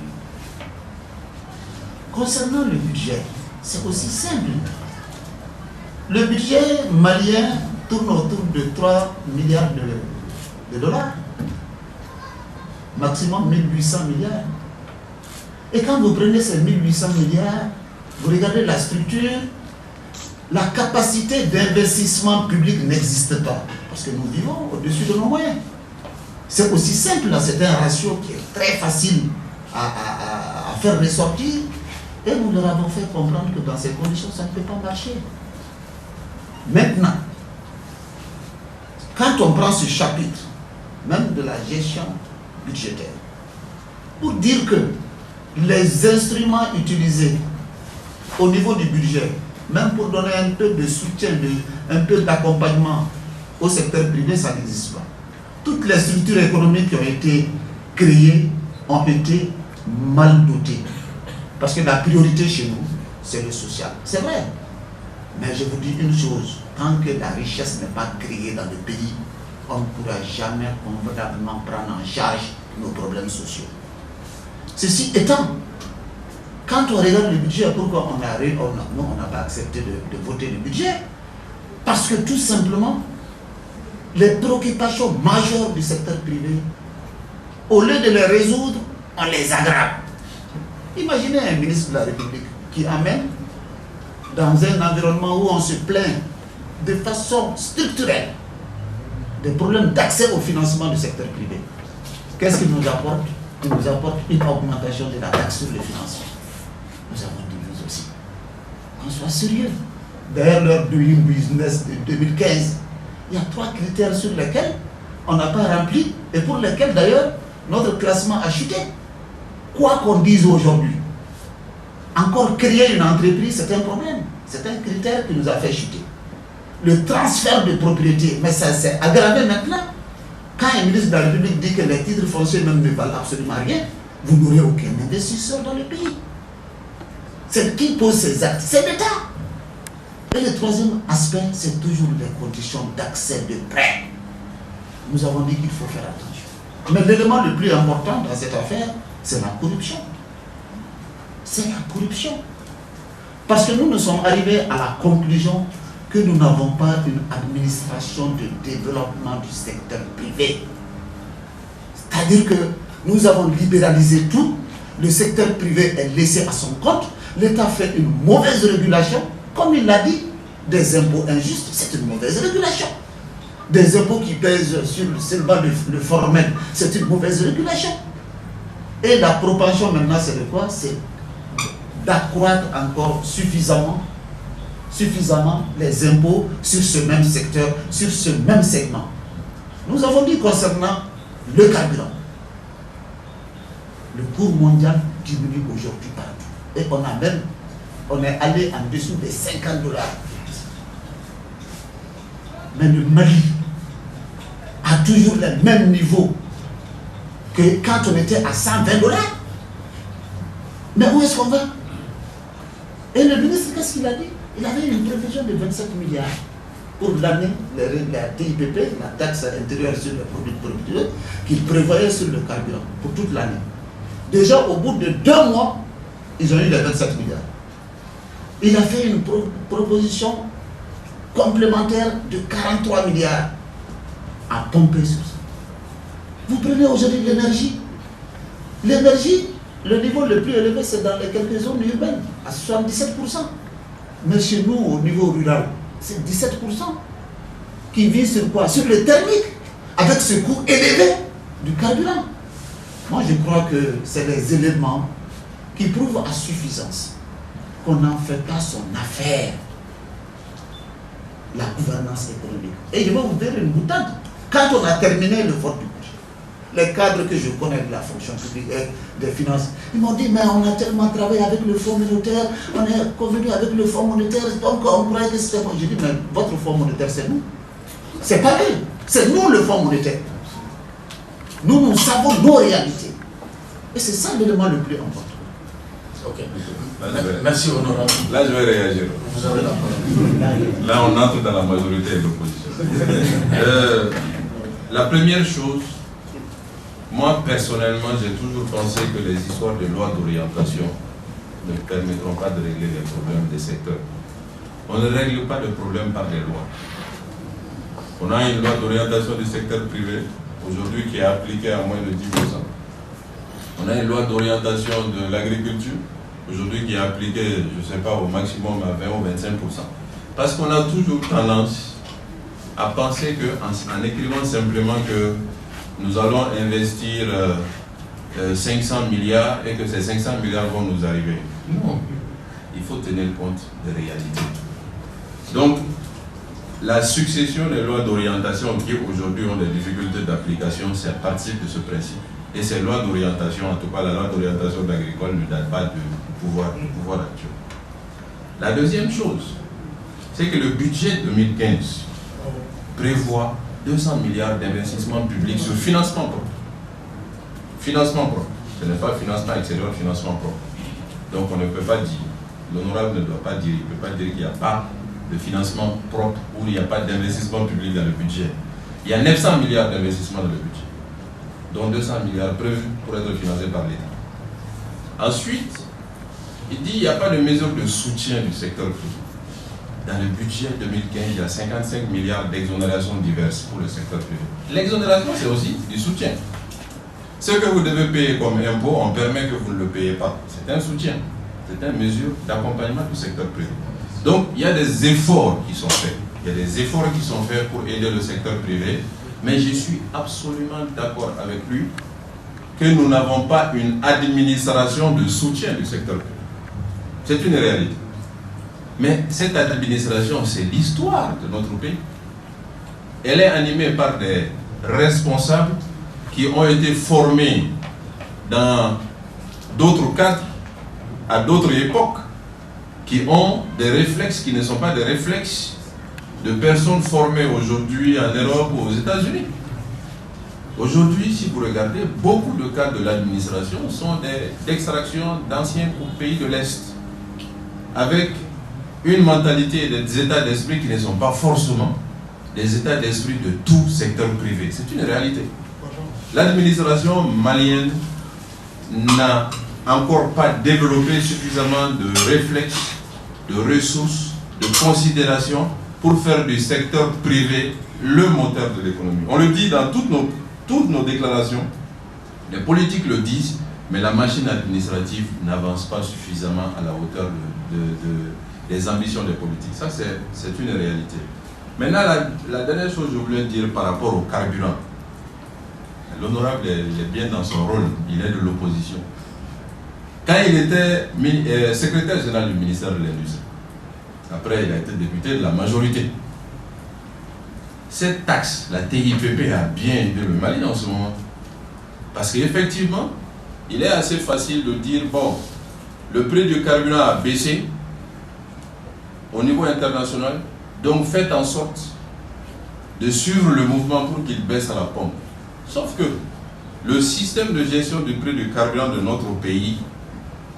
Concernant le budget, c'est aussi simple. Le budget malien tourne autour de 3 milliards de dollars. Maximum 1800 milliards. Et quand vous prenez ces 1800 milliards, vous regardez la structure, la capacité d'investissement public n'existe pas. Parce que nous vivons au-dessus de nos moyens. C'est aussi simple, c'est un ratio qui est très facile à faire ressortir. Et nous leur avons fait comprendre que dans ces conditions, ça ne peut pas marcher. Maintenant, quand on prend ce chapitre, même de la gestion budgétaire, pour dire que les instruments utilisés au niveau du budget, même pour donner un peu de soutien, un peu d'accompagnement au secteur privé, ça n'existe pas. Toutes les structures économiques qui ont été créées ont été mal dotées. Parce que la priorité chez nous, c'est le social. C'est vrai. Mais je vous dis une chose, tant que la richesse n'est pas créée dans le pays, on ne pourra jamais convenablement prendre en charge nos problèmes sociaux. Ceci étant, quand on regarde le budget, pourquoi on n'a pas accepté de voter le budget? Parce que tout simplement, les préoccupations majeures du secteur privé, au lieu de les résoudre, on les aggrave. Imaginez un ministre de la République qui amène dans un environnement où on se plaint de façon structurelle des problèmes d'accès au financement du secteur privé. Qu'est-ce qu'il nous apporte? Il nous apporte une augmentation de la taxe sur le financement. Nous avons dit nous aussi. Qu'on soit sérieux. D'ailleurs, leur Doing Business de 2015, il y a 3 critères sur lesquels on n'a pas rempli et pour lesquels d'ailleurs notre classement a chuté. Quoi qu'on dise aujourd'hui, encore créer une entreprise, c'est un problème. C'est un critère qui nous a fait chuter. Le transfert de propriété, mais ça s'est aggravé maintenant. Quand un ministre de la République dit que les titres fonciers même ne valent absolument rien, vous n'aurez aucun investisseur dans le pays. C'est qui pose ces actes? C'est l'État. Et le troisième aspect, c'est toujours les conditions d'accès de prêt. Nous avons dit qu'il faut faire attention. Mais l'élément le plus important dans cette affaire, c'est la corruption. C'est la corruption. Parce que nous sommes arrivés à la conclusion que nous n'avons pas une administration de développement du secteur privé. C'est-à-dire que Nous avons libéralisé tout. Le secteur privé est laissé à son compte. L'État fait une mauvaise régulation. Comme il l'a dit, des impôts injustes, c'est une mauvaise régulation. Des impôts qui pèsent sur seulement le formel, c'est une mauvaise régulation. Et la propension maintenant, c'est de quoi? C'est d'accroître encore suffisamment les impôts sur ce même secteur, sur ce même segment. Nous avons dit concernant le carburant, le cours mondial diminue aujourd'hui partout. Et on est allé en dessous des $50. Mais le Mali a toujours le même niveau que quand on était à $120. Mais où est-ce qu'on va? Et le ministre, qu'est-ce qu'il a dit? Il avait une prévision de 27 milliards pour l'année, la TIPP, la taxe intérieure sur les produits productifs, qu'il prévoyait sur le carburant pour toute l'année. Déjà, au bout de 2 mois, ils ont eu les 27 milliards. Il a fait une proposition complémentaire de 43 milliards à pomper sur ça. Vous prenez aujourd'hui l'énergie. L'énergie, le niveau le plus élevé, c'est dans les quelques zones urbaines, à 77%. Mais chez nous, au niveau rural, c'est 17%. Qui vit sur quoi? Sur le thermique, avec ce coût élevé du carburant. Moi, je crois que c'est les éléments qui prouvent à suffisance qu'on n'en fait pas son affaire, la gouvernance économique. Et je vais vous dire une boutade. Quand on a terminé le vote du budget, les cadres que je connais de la fonction publique et des finances, ils m'ont dit, mais on a tellement travaillé avec le Fonds monétaire, on est convenu avec le Fonds monétaire, donc on croyait que c'était bon. J'ai dit, mais votre Fonds monétaire, c'est nous. C'est pareil, c'est nous le Fonds monétaire. Nous savons nos réalités. Et c'est ça l'élément le plus important. Ok. Merci, honorable. Là, je vais réagir. Vous avez la parole. Là, on entre dans la majorité et l'opposition. La première chose, moi, personnellement, j'ai toujours pensé que les histoires de loi d'orientation ne permettront pas de régler les problèmes des secteurs. On ne règle pas de problème par les lois. On a une loi d'orientation du secteur privé, aujourd'hui, qui est appliquée à moins de 10%. On a une loi d'orientation de l'agriculture, aujourd'hui qui est appliquée, je ne sais pas, au maximum à 20 ou 25%. Parce qu'on a toujours tendance à penser qu'en écrivant simplement que nous allons investir 500 milliards et que ces 500 milliards vont nous arriver. Non, il faut tenir compte des réalités. Donc, la succession des lois d'orientation qui aujourd'hui ont des difficultés d'application, c'est partie de ce principe. Et ces lois d'orientation, en tout cas la loi d'orientation agricole, ne date pas du pouvoir actuel. La deuxième chose, c'est que le budget 2015 prévoit 200 milliards d'investissements publics sur financement propre. Financement propre. Ce n'est pas financement extérieur, financement propre. Donc on ne peut pas dire, l'honorable ne doit pas dire, il ne peut pas dire qu'il n'y a pas de financement propre ou il n'y a pas d'investissement public dans le budget. Il y a 900 milliards d'investissements dans le budget, dont 200 milliards prévus pour être financés par l'État. Ensuite, il dit qu'il n'y a pas de mesure de soutien du secteur privé. Dans le budget 2015, il y a 55 milliards d'exonérations diverses pour le secteur privé. L'exonération, c'est aussi du soutien. Ce que vous devez payer comme impôt, on permet que vous ne le payez pas. C'est un soutien. C'est une mesure d'accompagnement du secteur privé. Donc, il y a des efforts qui sont faits. Il y a des efforts qui sont faits pour aider le secteur privé. Mais je suis absolument d'accord avec lui que nous n'avons pas une administration de soutien du secteur privé. C'est une réalité. Mais cette administration, c'est l'histoire de notre pays. Elle est animée par des responsables qui ont été formés dans d'autres cadres, à d'autres époques, qui ont des réflexes qui ne sont pas des réflexes de personnes formées aujourd'hui en Europe ou aux États-Unis. Aujourd'hui, si vous regardez, beaucoup de cadres de l'administration sont d'extraction d'anciens pays de l'Est, avec une mentalité et des états d'esprit qui ne sont pas forcément des états d'esprit de tout secteur privé. C'est une réalité. L'administration malienne n'a encore pas développé suffisamment de réflexes, de ressources, de considération pour faire du secteur privé le moteur de l'économie. On le dit dans toutes nos déclarations, Les politiques le disent, mais la machine administrative n'avance pas suffisamment à la hauteur des ambitions des politiques. Ça, c'est une réalité. Maintenant, la dernière chose que je voulais dire par rapport au carburant. L'honorable est bien dans son rôle, il est de l'opposition. Quand il était secrétaire général du ministère de l'Industrie, après il a été député de la majorité, cette taxe, la TIPP, a bien aidé le Mali en ce moment. Parce qu'effectivement, il est assez facile de dire, bon, le prix du carburant a baissé au niveau international, donc faites en sorte de suivre le mouvement pour qu'il baisse à la pompe. Sauf que le système de gestion du prix du carburant de notre pays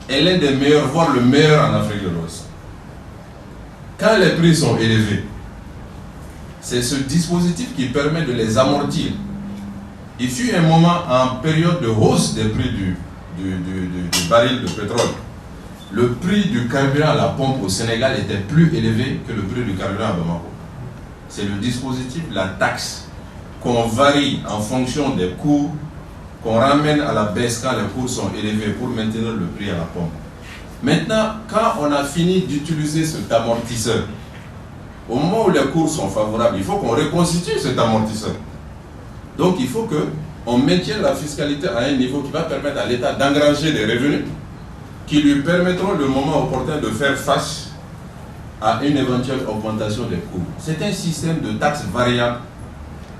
est l'un des meilleurs, voire le meilleur en Afrique de l'Ouest. Quand les prix sont élevés, c'est ce dispositif qui permet de les amortir. Il fut un moment en période de hausse des prix du baril de pétrole. Le prix du carburant à la pompe au Sénégal était plus élevé que le prix du carburant à Bamako. C'est le dispositif, la taxe, qu'on varie en fonction des cours, qu'on ramène à la baisse quand les cours sont élevés pour maintenir le prix à la pompe. Maintenant, quand on a fini d'utiliser cet amortisseur, au moment où les cours sont favorables, il faut qu'on reconstitue cet amortisseur. Donc il faut qu'on maintienne la fiscalité à un niveau qui va permettre à l'État d'engranger des revenus qui lui permettront le moment opportun de faire face à une éventuelle augmentation des coûts. C'est un système de taxes variables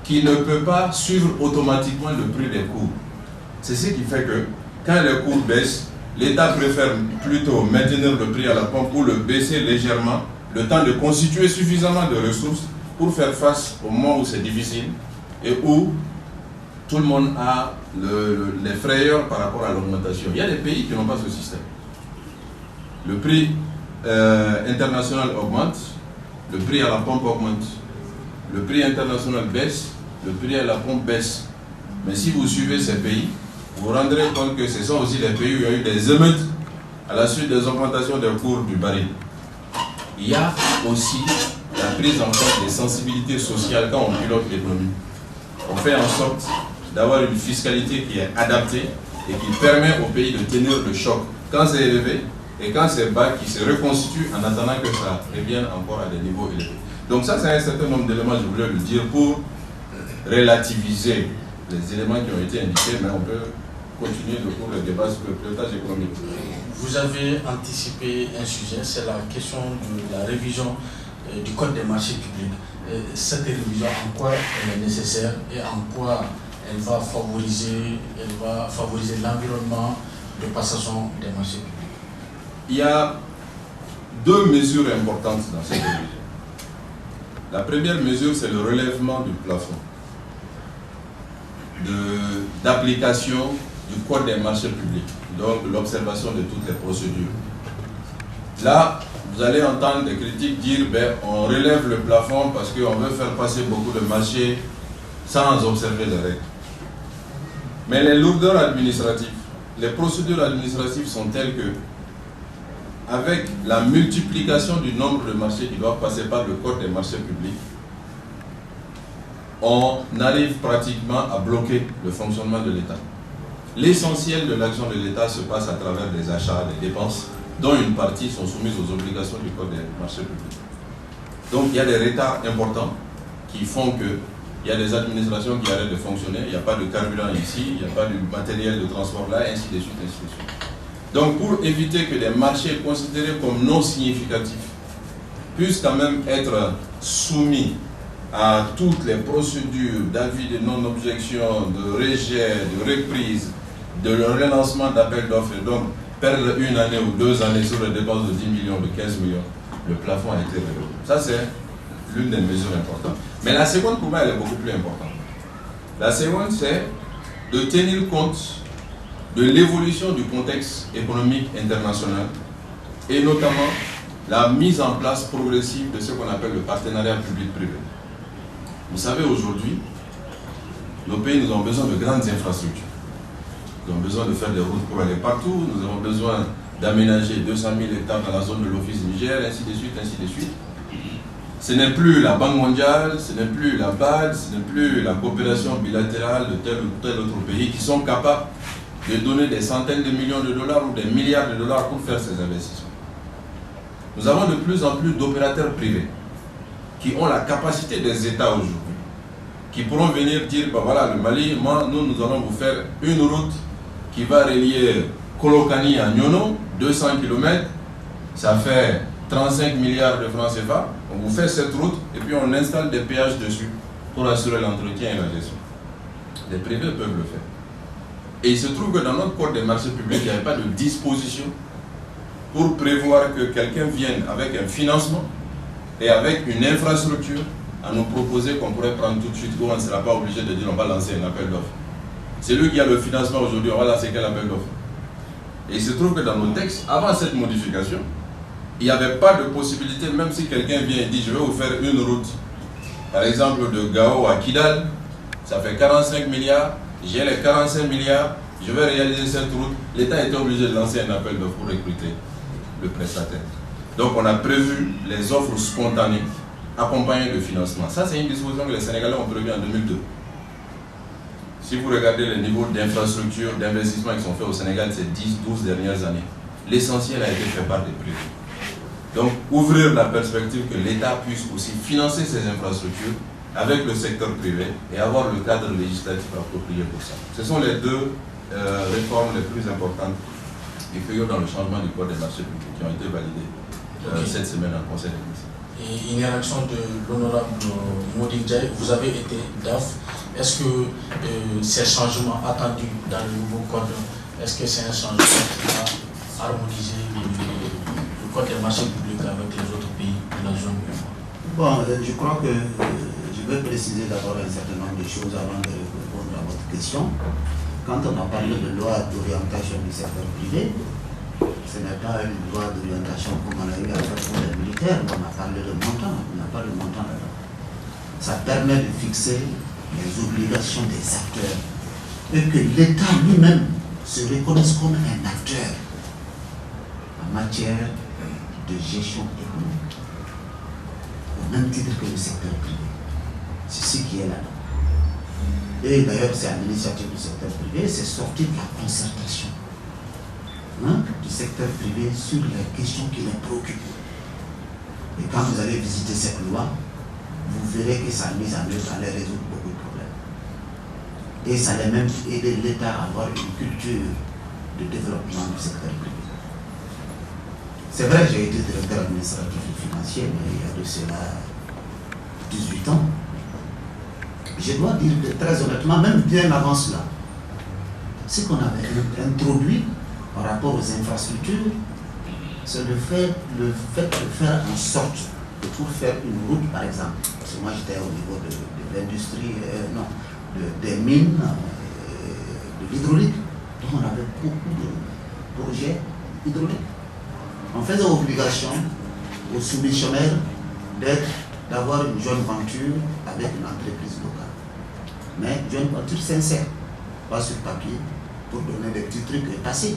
qui ne peut pas suivre automatiquement le prix des cours. C'est ce qui fait que quand les cours baissent, l'État préfère plutôt maintenir le prix à la pompe ou le baisser légèrement, le temps de constituer suffisamment de ressources pour faire face au moment où c'est difficile et où tout le monde a les frayeurs par rapport à l'augmentation. Il y a des pays qui n'ont pas ce système. Le prix international augmente, le prix à la pompe augmente. Le prix international baisse, le prix à la pompe baisse. Mais si vous suivez ces pays, vous vous rendrez compte que ce sont aussi les pays où il y a eu des émeutes à la suite des augmentations des cours du baril. Il y a aussi la prise en compte des sensibilités sociales quand on pilote l'économie. On fait en sorte d'avoir une fiscalité qui est adaptée et qui permet au pays de tenir le choc quand c'est élevé et quand c'est bas, qui se reconstitue en attendant que ça revienne encore à des niveaux élevés. Donc ça, c'est un certain nombre d'éléments, je voulais le dire, pour relativiser les éléments qui ont été indiqués, mais on peut continuer le cours de débat sur le pilotage économique. Vous avez anticipé un sujet, c'est la question de la révision du Code des marchés publics. Cette révision, en quoi elle est nécessaire et en quoi elle va favoriser l'environnement de passation des marchés publics? Il y a deux mesures importantes dans cette révision. La première mesure, c'est le relèvement du plafond d'application du Code des marchés publics, donc l'observation de toutes les procédures. Là, vous allez entendre des critiques dire on relève le plafond parce qu'on veut faire passer beaucoup de marchés sans observer les règles. Mais les lourdeurs administratives, les procédures administratives sont telles que, avec la multiplication du nombre de marchés qui doivent passer par le Code des marchés publics, on arrive pratiquement à bloquer le fonctionnement de l'État. L'essentiel de l'action de l'État se passe à travers des achats, des dépenses, dont une partie sont soumises aux obligations du Code des marchés publics. Donc il y a des retards importants qui font qu'il y a des administrations qui arrêtent de fonctionner, il n'y a pas de carburant ici, il n'y a pas de matériel de transport là, ainsi de suite, ainsi de suite. Donc pour éviter que des marchés considérés comme non significatifs puissent quand même être soumis à toutes les procédures d'avis de non-objection, de rejet, de reprise, de relancement d'appel d'offres, et donc perdre une année ou 2 années sur les dépenses de 10 millions, de 15 millions, le plafond a été relevé. Ça, c'est l'une des mesures importantes. Mais la seconde, pour moi, elle est beaucoup plus importante. La seconde, c'est de tenir compte de l'évolution du contexte économique international et notamment la mise en place progressive de ce qu'on appelle le partenariat public-privé. Vous savez, aujourd'hui, nos pays, nous avons besoin de grandes infrastructures. Nous avons besoin de faire des routes pour aller partout, nous avons besoin d'aménager 200 000 hectares dans la zone de l'Office Niger, ainsi de suite, ainsi de suite. Ce n'est plus la Banque mondiale, ce n'est plus la BAD, ce n'est plus la coopération bilatérale de tel ou tel autre pays qui sont capables de donner des centaines de millions de dollars ou des milliards de dollars pour faire ces investissements. Nous avons de plus en plus d'opérateurs privés qui ont la capacité des États aujourd'hui, qui pourront venir dire, ben voilà, le Mali, nous allons vous faire une route qui va relier Kolokani à Nyono, 200 km, ça fait 35 milliards de francs CFA, on vous fait cette route et puis on installe des péages dessus pour assurer l'entretien et la gestion. Les privés peuvent le faire. Et il se trouve que dans notre code des marchés publics, il n'y avait pas de disposition pour prévoir que quelqu'un vienne avec un financement et avec une infrastructure à nous proposer qu'on pourrait prendre tout de suite, où on ne sera pas obligé de dire on va lancer un appel d'offres. C'est lui qui a le financement aujourd'hui, on va lancer quel appel d'offres. Et il se trouve que dans nos textes, avant cette modification, il n'y avait pas de possibilité, même si quelqu'un vient et dit je vais vous faire une route, par exemple de Gao à Kidal, ça fait 45 milliards, j'ai les 45 milliards, je vais réaliser cette route. L'État était obligé de lancer un appel d'offres pour recruter le prestataire. Donc on a prévu les offres spontanées accompagnées de financement. Ça c'est une disposition que les Sénégalais ont prévue en 2002. Si vous regardez les niveaux d'infrastructure, d'investissement qui sont faits au Sénégal ces 10-12 dernières années, l'essentiel a été fait par des privés. Donc ouvrir la perspective que l'État puisse aussi financer ces infrastructures avec le secteur privé et avoir le cadre législatif approprié pour ça. Ce sont les deux réformes les plus importantes et figurent dans le changement du code des marchés publics qui ont été validées cette semaine en conseil des ministres. Et une réaction de l'honorable Mody Ndiaye, vous avez été DAF. Est-ce que ces changements attendus dans le nouveau code, est-ce que c'est un changement qui va harmoniser le code des marchés publics avec les autres pays de la zone UEMOA? Bon, je crois que je vais préciser d'abord un certain nombre de choses avant de répondre à votre question. Quand on a parlé de loi d'orientation du secteur privé, ce n'est pas une loi d'orientation comme on a eu à faire pour les militaires, on a parlé de montant, on n'a pas de montant là-dedans. Ça permet de fixer les obligations des acteurs et que l'État lui-même se reconnaisse comme un acteur en matière de gestion économique, au même titre que le secteur privé. C'est ce qui est là-dedans. Et d'ailleurs, c'est à l'initiative du secteur privé, c'est sorti de la concertation du secteur privé sur les questions qui les préoccupent. Et quand vous allez visiter cette loi, vous verrez que sa mise en œuvre allait résoudre beaucoup de problèmes. Et ça allait même aider l'État à avoir une culture de développement du secteur privé. C'est vrai, j'ai été directeur administratif et financier, mais il y a de cela 18 ans. Je dois dire que très honnêtement, même bien avant cela, ce qu'on avait introduit par rapport aux infrastructures, c'est le fait de faire en sorte que pour faire une route, par exemple, parce que moi j'étais au niveau de l'industrie, des mines, de l'hydraulique, donc on avait beaucoup de projets hydrauliques. On faisait obligation aux soumissionnaires d'avoir une joint venture avec une entreprise locale. Mais une joint venture sincère, pas sur papier, pour donner des petits trucs et passer.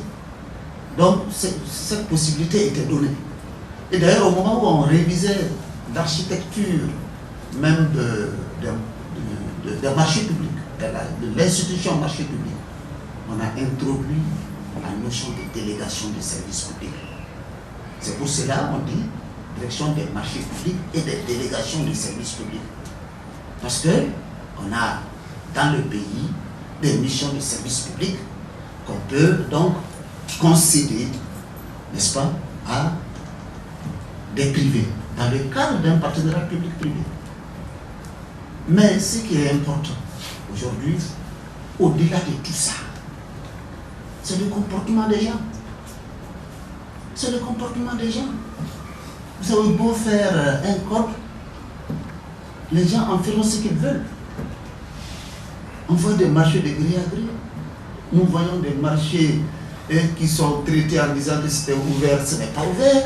Donc cette possibilité était donnée. Et d'ailleurs, au moment où on révisait l'architecture même des marchés publics, de l'institution marché public, on a introduit la notion de délégation des services publics. C'est pour cela qu'on dit direction des marchés publics et des délégations des services publics. Parce qu'on a dans le pays des missions de services publics qu'on peut donc concéder, n'est-ce pas, à des privés, dans le cadre d'un partenariat public-privé. Mais ce qui est important aujourd'hui, au-delà de tout ça, c'est le comportement des gens. C'est le comportement des gens. Vous avez beau faire un code, les gens en feront ce qu'ils veulent. On voit des marchés de gré à gré. Nous voyons des marchés qui sont traités en disant que c'était ouvert, ce n'est pas ouvert.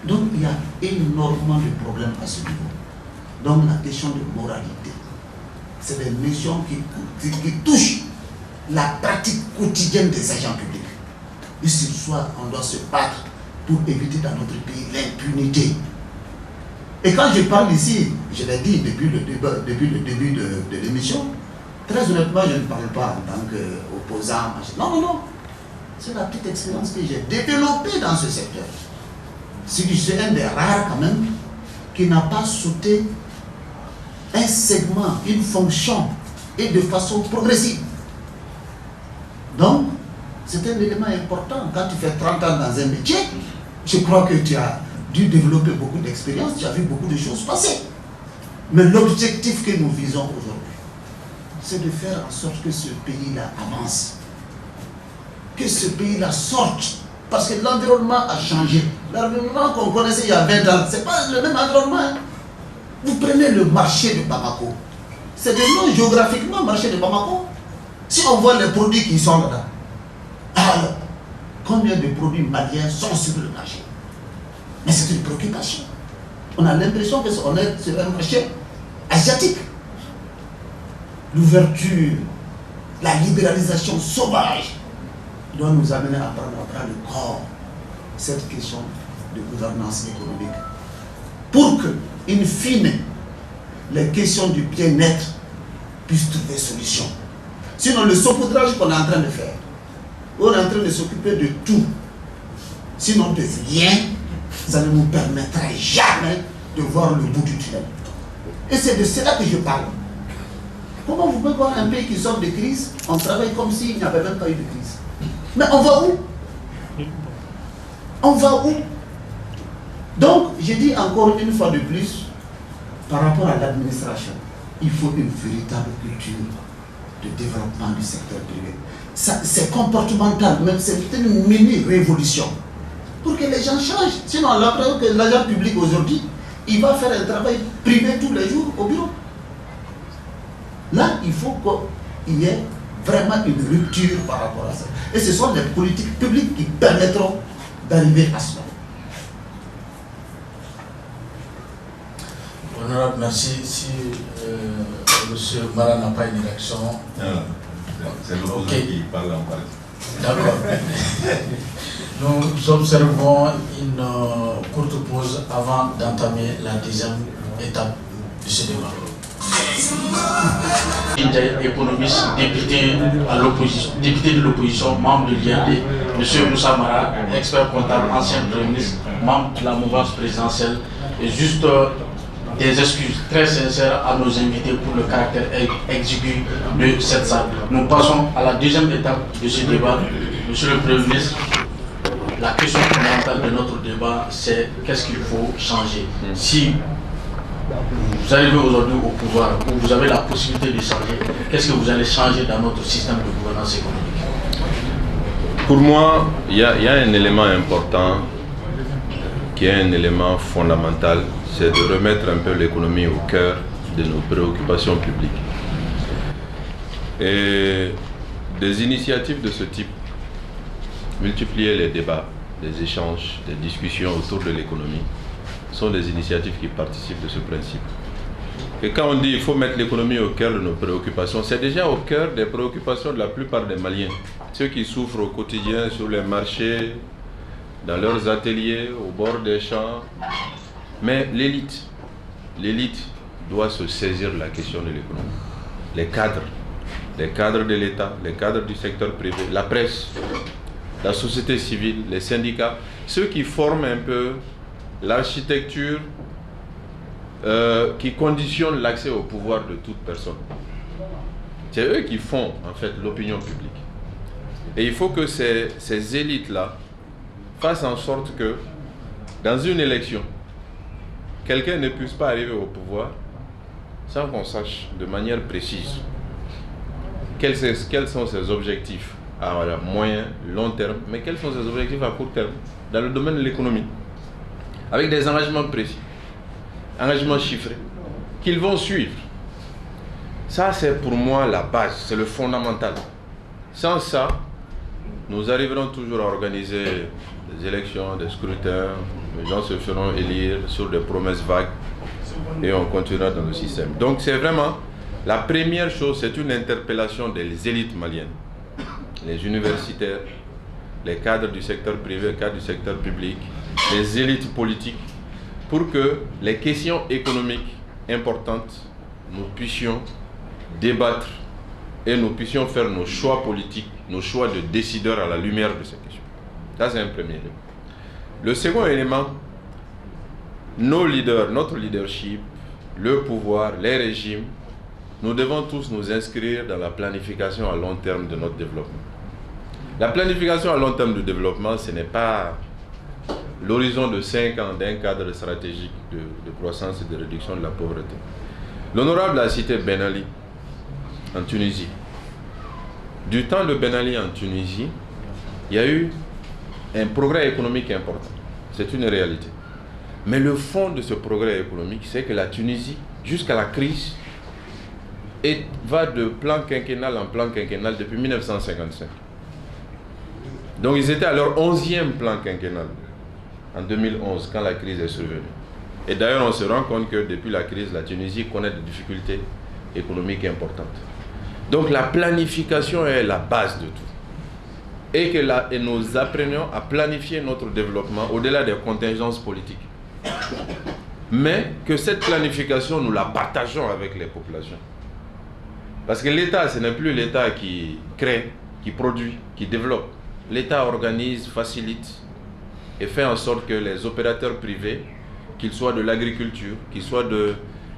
Donc il y a énormément de problèmes à ce niveau. Donc la question de moralité, c'est des notions qui touchent la pratique quotidienne des agents publics. Et sur soi, on doit se battre pour éviter dans notre pays l'impunité. Et quand je parle ici, je l'ai dit depuis le début de l'émission, très honnêtement, je ne parle pas en tant qu'opposant. Non, non, non. C'est la petite expérience que j'ai développée dans ce secteur. C'est que je suis un des rares quand même qui n'a pas sauté un segment, une fonction et de façon progressive. Donc, c'est un élément important. Quand tu fais 30 ans dans un métier, je crois que tu as dû développer beaucoup d'expérience, tu as vu beaucoup de choses passer. Mais l'objectif que nous visons aujourd'hui, c'est de faire en sorte que ce pays-là avance. Que ce pays-là sorte. Parce que l'environnement a changé. L'environnement qu'on connaissait il y a 20 ans, ce n'est pas le même environnement. Hein. Vous prenez le marché de Bamako. C'est de nom géographiquement le marché de Bamako. Si on voit les produits qui sont là-dedans, alors, combien de produits maliens sont sur le marché? Mais c'est une préoccupation. On a l'impression qu'on est sur un marché asiatique. L'ouverture, la libéralisation sauvage doit nous amener à prendre à bras le corps cette question de gouvernance économique. Pour que, in fine, les questions du bien-être puissent trouver solution. Sinon, le saupoudrage qu'on est en train de faire, on est en train de s'occuper de tout, sinon de rien, ça ne nous permettra jamais de voir le bout du tunnel. Et c'est de cela que je parle. Comment vous pouvez voir un pays qui sort de crise, on travaille comme s'il n'y avait même pas eu de crise. Mais on va où? On va où? Donc, je dis encore une fois de plus, par rapport à l'administration, il faut une véritable culture de développement du secteur privé. C'est comportemental, même c'est une mini-révolution. Pour que les gens changent. Sinon, on l'apprend que l'agent public aujourd'hui, il va faire un travail privé tous les jours au bureau. Là, il faut qu'il y ait vraiment une rupture par rapport à ça. Et ce sont les politiques publiques qui permettront d'arriver à cela. Honorable, merci. Si M. Mara n'a pas une réaction. C'est l'opposant qui parle en partie. D'accord. Nous observons une courte pause avant d'entamer la deuxième étape de ce débat. Économiste, député de l'opposition, membre de l'IND, M. Moussa Mara, expert comptable, ancien Premier ministre, membre de la mouvance présidentielle, et juste des excuses très sincères à nos invités pour le caractère exigu de cette salle. Nous passons à la deuxième étape de ce débat. Monsieur le Premier ministre, la question fondamentale de notre débat, c'est qu'est-ce qu'il faut changer. Si vous arrivez aujourd'hui au pouvoir, où vous avez la possibilité de changer, qu'est-ce que vous allez changer dans notre système de gouvernance économique? Pour moi, il y a un élément important, qui est un élément fondamental, c'est de remettre un peu l'économie au cœur de nos préoccupations publiques. Et des initiatives de ce type, multiplier les débats, les échanges, les discussions autour de l'économie, sont des initiatives qui participent de ce principe. Et quand on dit qu'il faut mettre l'économie au cœur de nos préoccupations, c'est déjà au cœur des préoccupations de la plupart des Maliens. Ceux qui souffrent au quotidien sur les marchés, dans leurs ateliers, au bord des champs. Mais l'élite doit se saisir de la question de l'économie. Les cadres de l'État, les cadres du secteur privé, la presse, la société civile, les syndicats, ceux qui forment un peu l'architecture qui conditionne l'accès au pouvoir de toute personne. C'est eux qui font en fait l'opinion publique. Et il faut que ces élites-là fassent en sorte que dans une élection, quelqu'un ne puisse pas arriver au pouvoir sans qu'on sache de manière précise quels sont ses objectifs à moyen, long terme, mais quels sont ses objectifs à court terme dans le domaine de l'économie, avec des engagements précis, engagements chiffrés, qu'ils vont suivre. Ça, c'est pour moi la base, c'est le fondamental. Sans ça, nous arriverons toujours à organiser des élections, des scrutins, les gens se feront élire sur des promesses vagues et on continuera dans le système. Donc c'est vraiment, la première chose, c'est une interpellation des élites maliennes, les universitaires, les cadres du secteur privé, les cadres du secteur public, les élites politiques, pour que les questions économiques importantes, nous puissions débattre et nous puissions faire nos choix politiques, nos choix de décideurs à la lumière de ces questions. Ça, c'est un premier élément. Le second élément, nos leaders, notre leadership, le pouvoir, les régimes, nous devons tous nous inscrire dans la planification à long terme de notre développement. La planification à long terme de développement, ce n'est pas l'horizon de 5 ans d'un cadre stratégique de croissance et de réduction de la pauvreté. L'honorable a cité Ben Ali en Tunisie. Du temps de Ben Ali en Tunisie, il y a eu un progrès économique important. C'est une réalité. Mais le fond de ce progrès économique, c'est que la Tunisie, jusqu'à la crise, va de plan quinquennal en plan quinquennal depuis 1955. Donc ils étaient à leur 11e plan quinquennal en 2011, quand la crise est survenue. Et d'ailleurs, on se rend compte que depuis la crise, la Tunisie connaît des difficultés économiques importantes. Donc la planification est la base de tout. Et nous apprenons à planifier notre développement au-delà des contingences politiques. Mais que cette planification, nous la partageons avec les populations. Parce que l'État, ce n'est plus l'État qui crée, qui produit, qui développe. L'État organise, facilite et fait en sorte que les opérateurs privés, qu'ils soient de l'agriculture, qu'ils soient de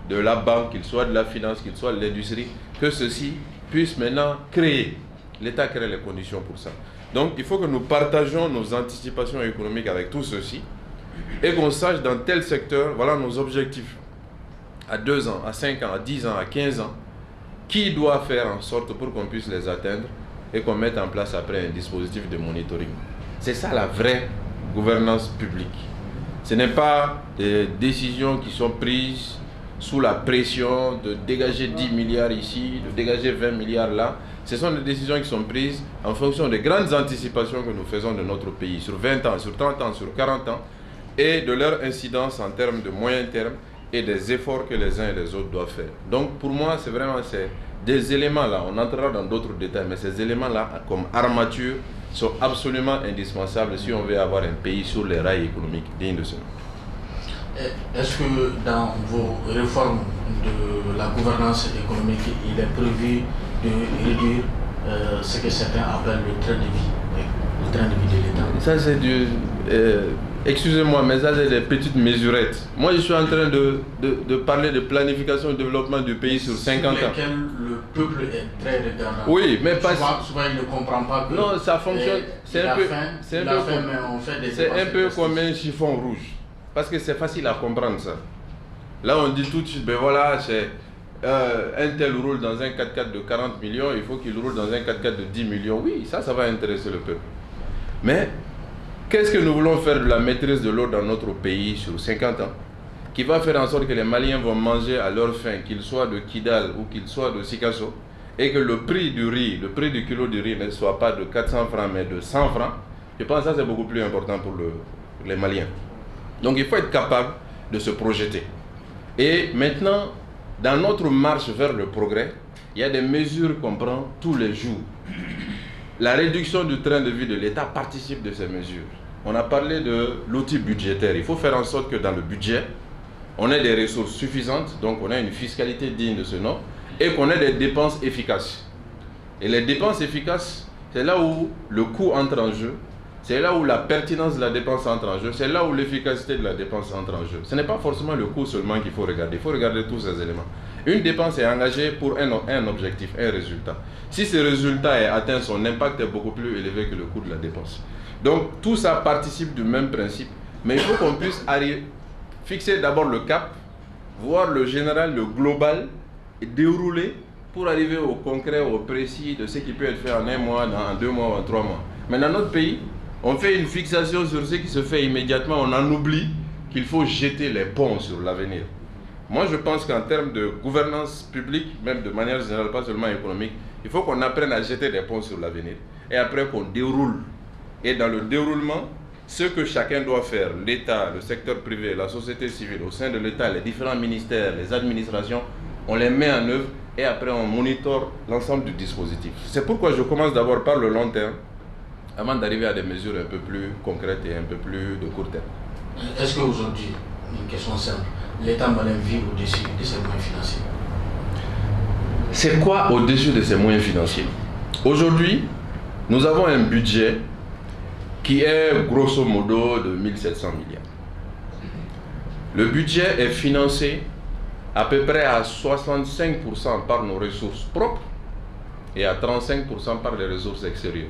la banque, qu'ils soient de la finance, qu'ils soient de l'industrie, que ceux-ci puissent maintenant créer. L'État crée les conditions pour ça. Donc il faut que nous partageons nos anticipations économiques avec tous ceux-ci et qu'on sache dans tel secteur, voilà nos objectifs. À 2 ans, à 5 ans, à 10 ans, à 15 ans, qui doit faire en sorte pour qu'on puisse les atteindre et qu'on mette en place après un dispositif de monitoring. C'est ça la vraie gouvernance publique. Ce n'est pas des décisions qui sont prises sous la pression de dégager 10 milliards ici, de dégager 20 milliards là. Ce sont des décisions qui sont prises en fonction des grandes anticipations que nous faisons de notre pays, sur 20 ans, sur 30 ans, sur 40 ans, et de leur incidence en termes de moyen terme et des efforts que les uns et les autres doivent faire. Donc pour moi, c'est vraiment des éléments là, on entrera dans d'autres détails, mais ces éléments là, comme armature, sont absolument indispensables si on veut avoir un pays sur les rails économiques dignes de ce nom. Est-ce que dans vos réformes de la gouvernance économique, il est prévu de réduire ce que certains appellent le train de vie, le train de vie de l'État? Ça c'est du... excusez-moi, mais ça c'est des petites mesurettes. Moi je suis en train de parler de planification et de développement du pays sur 50 ans. Sur lesquels le peuple est très regardant. Oui, mais pas... Souvent il ne comprend pas que... Non, ça fonctionne... C'est un peu comme un chiffon rouge. Parce que c'est facile à comprendre ça. Là on dit tout de suite, ben voilà, c'est... un tel roule dans un 4x4 de 40 millions, il faut qu'il roule dans un 4x4 de 10 millions. Oui, ça va intéresser le peuple. Mais qu'est-ce que nous voulons faire de la maîtrise de l'eau dans notre pays sur 50 ans, qui va faire en sorte que les Maliens vont manger à leur faim, qu'ils soient de Kidal ou qu'ils soient de Sikasso, et que le prix du riz, le prix du kilo de riz ne soit pas de 400 francs mais de 100 francs. Je pense que ça c'est beaucoup plus important pour les Maliens. Donc il faut être capable de se projeter. Et maintenant, dans notre marche vers le progrès, il y a des mesures qu'on prend tous les jours. La réduction du train de vie de l'État participe de ces mesures. On a parlé de l'outil budgétaire. Il faut faire en sorte que dans le budget, on ait des ressources suffisantes, donc on ait une fiscalité digne de ce nom, et qu'on ait des dépenses efficaces. Et les dépenses efficaces, c'est là où le coût entre en jeu, c'est là où la pertinence de la dépense entre en jeu, c'est là où l'efficacité de la dépense entre en jeu. Ce n'est pas forcément le coût seulement qu'il faut regarder, il faut regarder tous ces éléments. Une dépense est engagée pour un objectif, un résultat. Si ce résultat est atteint, son impact est beaucoup plus élevé que le coût de la dépense. Donc tout ça participe du même principe, mais il faut qu'on puisse fixer d'abord le cap, voir le général, le global, et dérouler pour arriver au concret, au précis de ce qui peut être fait en 1 mois, en 2 mois ou en 3 mois. Mais dans notre pays, on fait une fixation sur ce qui se fait immédiatement, on en oublie qu'il faut jeter les ponts sur l'avenir. Moi, je pense qu'en termes de gouvernance publique, même de manière générale, pas seulement économique, il faut qu'on apprenne à jeter des ponts sur l'avenir et après qu'on déroule. Et dans le déroulement, ce que chacun doit faire, l'État, le secteur privé, la société civile, au sein de l'État, les différents ministères, les administrations, on les met en œuvre et après on monitore l'ensemble du dispositif. C'est pourquoi je commence d'abord par le long terme, avant d'arriver à des mesures un peu plus concrètes et un peu plus de court terme. Est-ce qu'aujourd'hui, une question simple. L'État malien vit au-dessus de ses moyens financiers. C'est quoi au-dessus de ses moyens financiers? Aujourd'hui, nous avons un budget qui est grosso modo de 1700 milliards. Le budget est financé à peu près à 65% par nos ressources propres et à 35% par les ressources extérieures.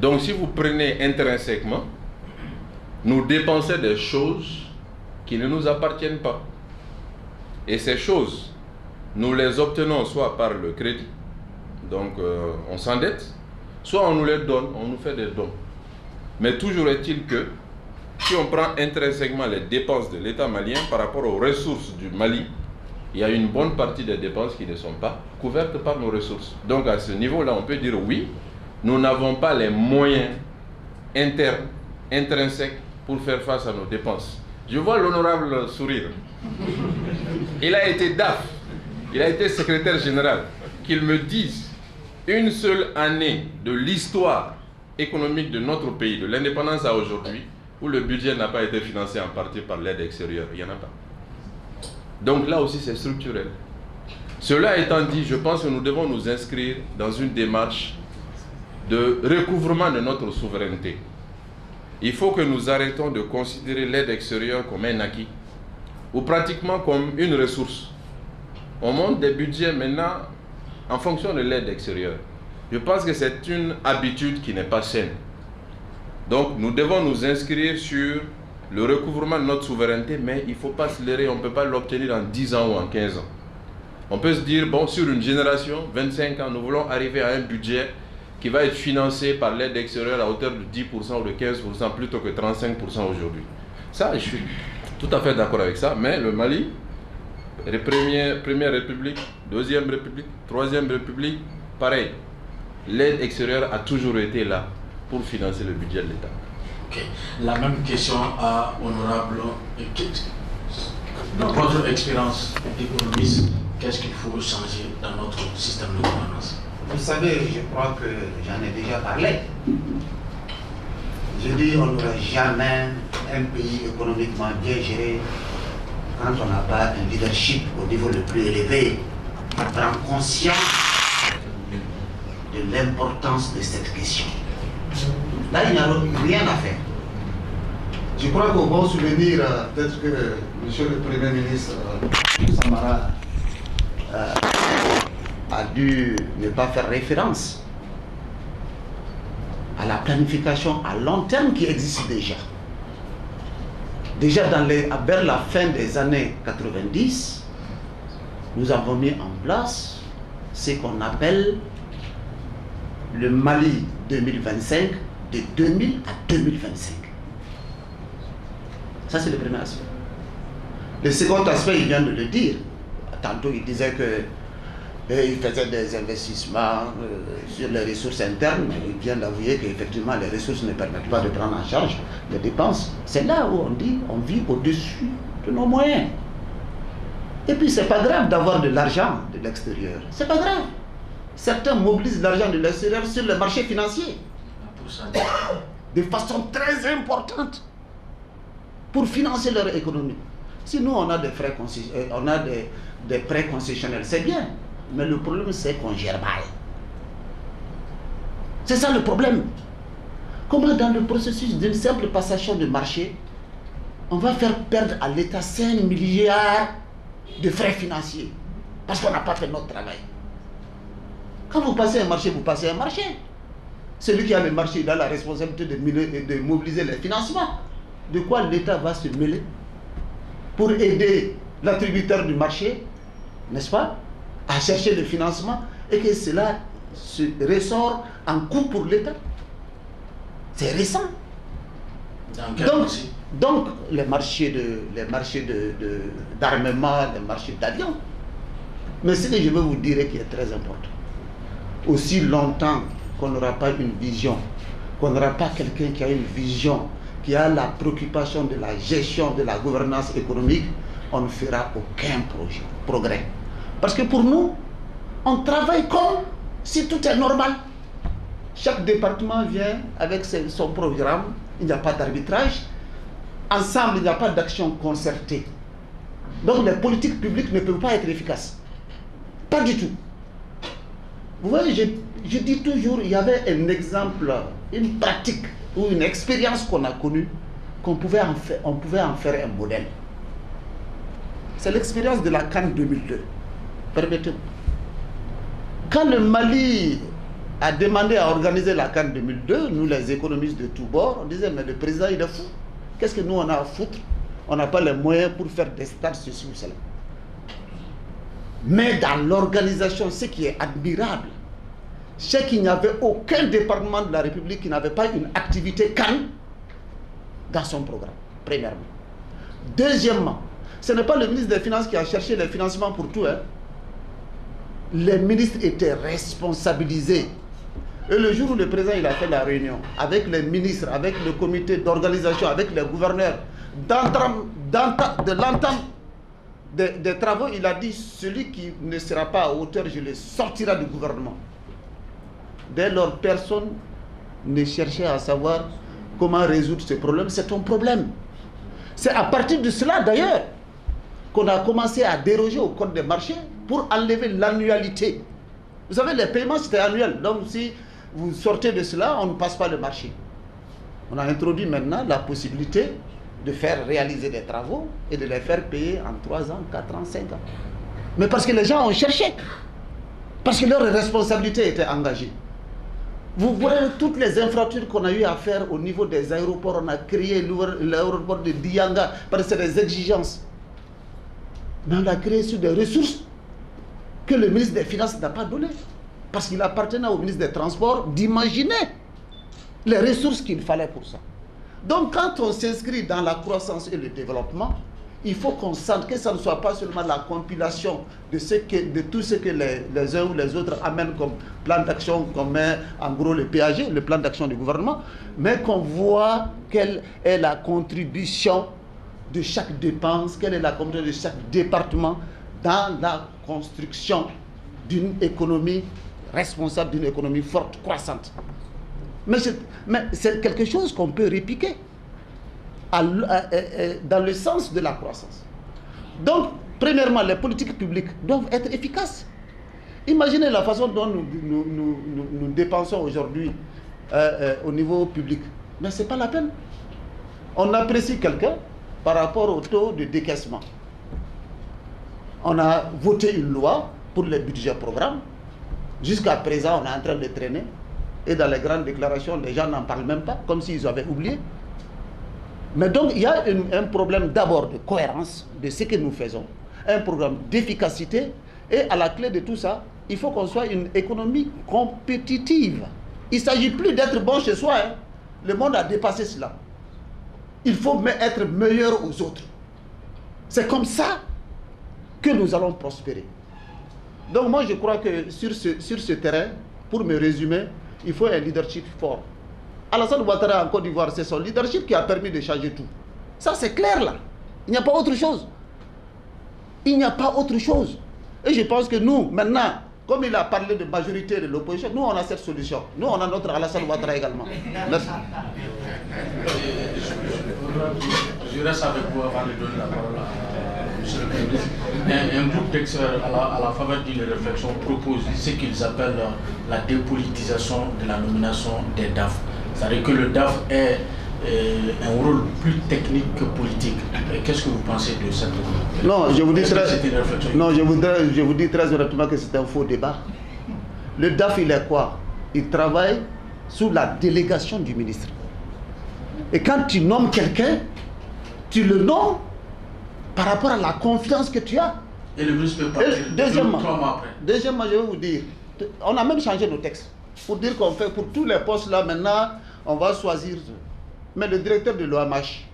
Donc si vous prenez intrinsèquement, nous dépensons des choses qui ne nous appartiennent pas. Et ces choses, nous les obtenons soit par le crédit, donc on s'endette, soit on nous les donne, on nous fait des dons. Mais toujours est-il que, si on prend intrinsèquement les dépenses de l'État malien par rapport aux ressources du Mali, il y a une bonne partie des dépenses qui ne sont pas couvertes par nos ressources. Donc à ce niveau-là, on peut dire oui, nous n'avons pas les moyens internes, intrinsèques, pour faire face à nos dépenses. Je vois l'honorable sourire. Il a été DAF, il a été secrétaire général. Qu'il me dise une seule année de l'histoire économique de notre pays, de l'indépendance à aujourd'hui, où le budget n'a pas été financé en partie par l'aide extérieure. Il n'y en a pas. Donc là aussi, c'est structurel. Cela étant dit, je pense que nous devons nous inscrire dans une démarche de recouvrement de notre souveraineté. Il faut que nous arrêtons de considérer l'aide extérieure comme un acquis, ou pratiquement comme une ressource. On monte des budgets maintenant en fonction de l'aide extérieure. Je pense que c'est une habitude qui n'est pas saine. Donc nous devons nous inscrire sur le recouvrement de notre souveraineté, mais il ne faut pas se leurrer, on ne peut pas l'obtenir en 10 ans ou en 15 ans. On peut se dire, bon, sur une génération, 25 ans, nous voulons arriver à un budget qui va être financé par l'aide extérieure à hauteur de 10% ou de 15% plutôt que 35% aujourd'hui. Ça, je suis tout à fait d'accord avec ça, mais le Mali, première république, deuxième république, troisième république, pareil. L'aide extérieure a toujours été là pour financer le budget de l'État. Okay. La même question à honorable. Dans votre expérience d'économiste, qu'est-ce qu'il faut changer dans notre système de gouvernance? Vous savez, je crois que j'en ai déjà parlé. Je dis on n'aura jamais un pays économiquement bien géré quand on n'a pas un leadership au niveau le plus élevé qui prend conscience de l'importance de cette question. Là, il n'y a rien à faire. Je crois qu'au bon souvenir, peut-être que M. le Premier ministre Samara a dû ne pas faire référence à la planification à long terme qui existe déjà. Déjà vers la fin des années 90, nous avons mis en place ce qu'on appelle le Mali 2025, de 2000 à 2025. Ça, c'est le premier aspect. Le second aspect, il vient de le dire. Tantôt, il disait que il faisait des investissements sur les ressources internes, mais il vient d'avouer qu'effectivement, les ressources ne permettent pas de prendre en charge les dépenses. C'est là où on dit on vit au-dessus de nos moyens. Et puis, c'est pas grave d'avoir de l'argent de l'extérieur. C'est pas grave. Certains mobilisent l'argent de l'extérieur sur le marché financier de façon très importante pour financer leur économie. Si nous, on a des frais on a des prêts concessionnels, c'est bien. Mais le problème, c'est qu'on gère mal. C'est ça le problème. Comment dans le processus d'une simple passation de marché, on va faire perdre à l'État 5 milliards de frais financiers parce qu'on n'a pas fait notre travail. Quand vous passez un marché, vous passez un marché. Celui qui a le marché, il a la responsabilité de mobiliser les financements. De quoi l'État va se mêler pour aider l'attributeur du marché, n'est-ce pas, à chercher le financement et que cela se ressort en coût pour l'État. C'est récent. Donc les marchés d'armement, les marchés d'avions. Mais ce que je veux vous dire qui est très important. Aussi longtemps qu'on n'aura pas une vision, qu'on n'aura pas quelqu'un qui a une vision, qui a la préoccupation de la gestion de la gouvernance économique, on ne fera aucun progrès. Parce que pour nous, on travaille comme si tout est normal. Chaque département vient avec son programme, il n'y a pas d'arbitrage. ensemble, il n'y a pas d'action concertée. Donc les politiques publiques ne peuvent pas être efficaces. Pas du tout. Vous voyez, je dis toujours, il y avait un exemple, une pratique ou une expérience qu'on a connue, on pouvait en faire un modèle. C'est l'expérience de la CAN 2002. Permettez-moi. Quand le Mali a demandé à organiser la CAN 2002, nous les économistes de tous bords, on disait mais le président il est fou. Qu'est-ce que nous on a à foutre? On n'a pas les moyens pour faire des stades, ceci ou cela. Mais dans l'organisation, ce qui est admirable, c'est qu'il n'y avait aucun département de la République qui n'avait pas une activité CAN dans son programme, premièrement. Deuxièmement, ce n'est pas le ministre des Finances qui a cherché les financements pour tout. Hein. Les ministres étaient responsabilisés. Et le jour où le président il a fait la réunion avec les ministres, avec le comité d'organisation, avec les gouverneurs, de l'entame des travaux, il a dit celui qui ne sera pas à hauteur, je le sortirai du gouvernement. Dès lors, personne ne cherchait à savoir comment résoudre ce problème. C'est ton problème. C'est à partir de cela d'ailleurs qu'on a commencé à déroger au code des marchés pour enlever l'annualité. Vous savez, les paiements c'était annuel. Donc si vous sortez de cela, on ne passe pas le marché. On a introduit maintenant la possibilité de faire réaliser des travaux et de les faire payer en 3 ans, 4 ans, 5 ans. Mais parce que les gens ont cherché. Parce que leur responsabilité était engagée. Vous voyez toutes les infrastructures qu'on a eu à faire au niveau des aéroports. On a créé l'aéroport de Dianga parce que c'est des exigences. Mais on l'a créé sur des ressources que le ministre des Finances n'a pas données. Parce qu'il appartenait au ministre des Transports d'imaginer les ressources qu'il fallait pour ça. Donc quand on s'inscrit dans la croissance et le développement, il faut qu'on sente que ça ne soit pas seulement la compilation de tout ce que les uns ou les autres amènent comme plan d'action, comme en gros le PAG, le plan d'action du gouvernement, mais qu'on voit quelle est la contribution de chaque dépense, quelle est la contribution de chaque département dans la construction d'une économie responsable, d'une économie forte, croissante. Mais c'est quelque chose qu'on peut répliquer dans le sens de la croissance. Donc, premièrement, les politiques publiques doivent être efficaces. Imaginez la façon dont nous dépensons aujourd'hui au niveau public. Mais ce n'est pas la peine. On apprécie quelqu'un par rapport au taux de décaissement. On a voté une loi pour les budgets programmes. Jusqu'à présent, on est en train de traîner. Et dans les grandes déclarations, les gens n'en parlent même pas, comme s'ils avaient oublié. Mais donc, il y a un problème d'abord de cohérence de ce que nous faisons, un programme d'efficacité, et à la clé de tout ça, il faut qu'on soit une économie compétitive. Il ne s'agit plus d'être bon chez soi. Hein. Le monde a dépassé cela. Il faut être meilleur aux autres. C'est comme ça que nous allons prospérer. Donc moi, je crois que sur ce terrain, pour me résumer, il faut un leadership fort. Alassane Ouattara en Côte d'Ivoire, c'est son leadership qui a permis de changer tout. Ça, c'est clair là. Il n'y a pas autre chose. Il n'y a pas autre chose. Et je pense que nous, maintenant, comme il a parlé de majorité de l'opposition, nous, on a cette solution. Nous, on a notre Alassane Ouattara également. Merci. Je reste avec vous avant de donner la parole à M. le ministre. Un groupe d'experts à la faveur d'une réflexion propose ce qu'ils appellent la dépolitisation de la nomination des DAF. C'est-à-dire que le DAF est un rôle plus technique que politique. Qu'est-ce que vous pensez de cette réflexion? Non, je vous dis très honnêtement que c'est un faux débat. Le DAF, il est quoi? Il travaille sous la délégation du ministre. Et quand tu nommes quelqu'un, tu le nommes par rapport à la confiance que tu as. Et le ministre peut partir 2 mois après. Deuxièmement, je vais vous dire, on a même changé nos textes pour dire qu'on fait pour tous les postes là maintenant, on va choisir. Mais le directeur de l'OMH,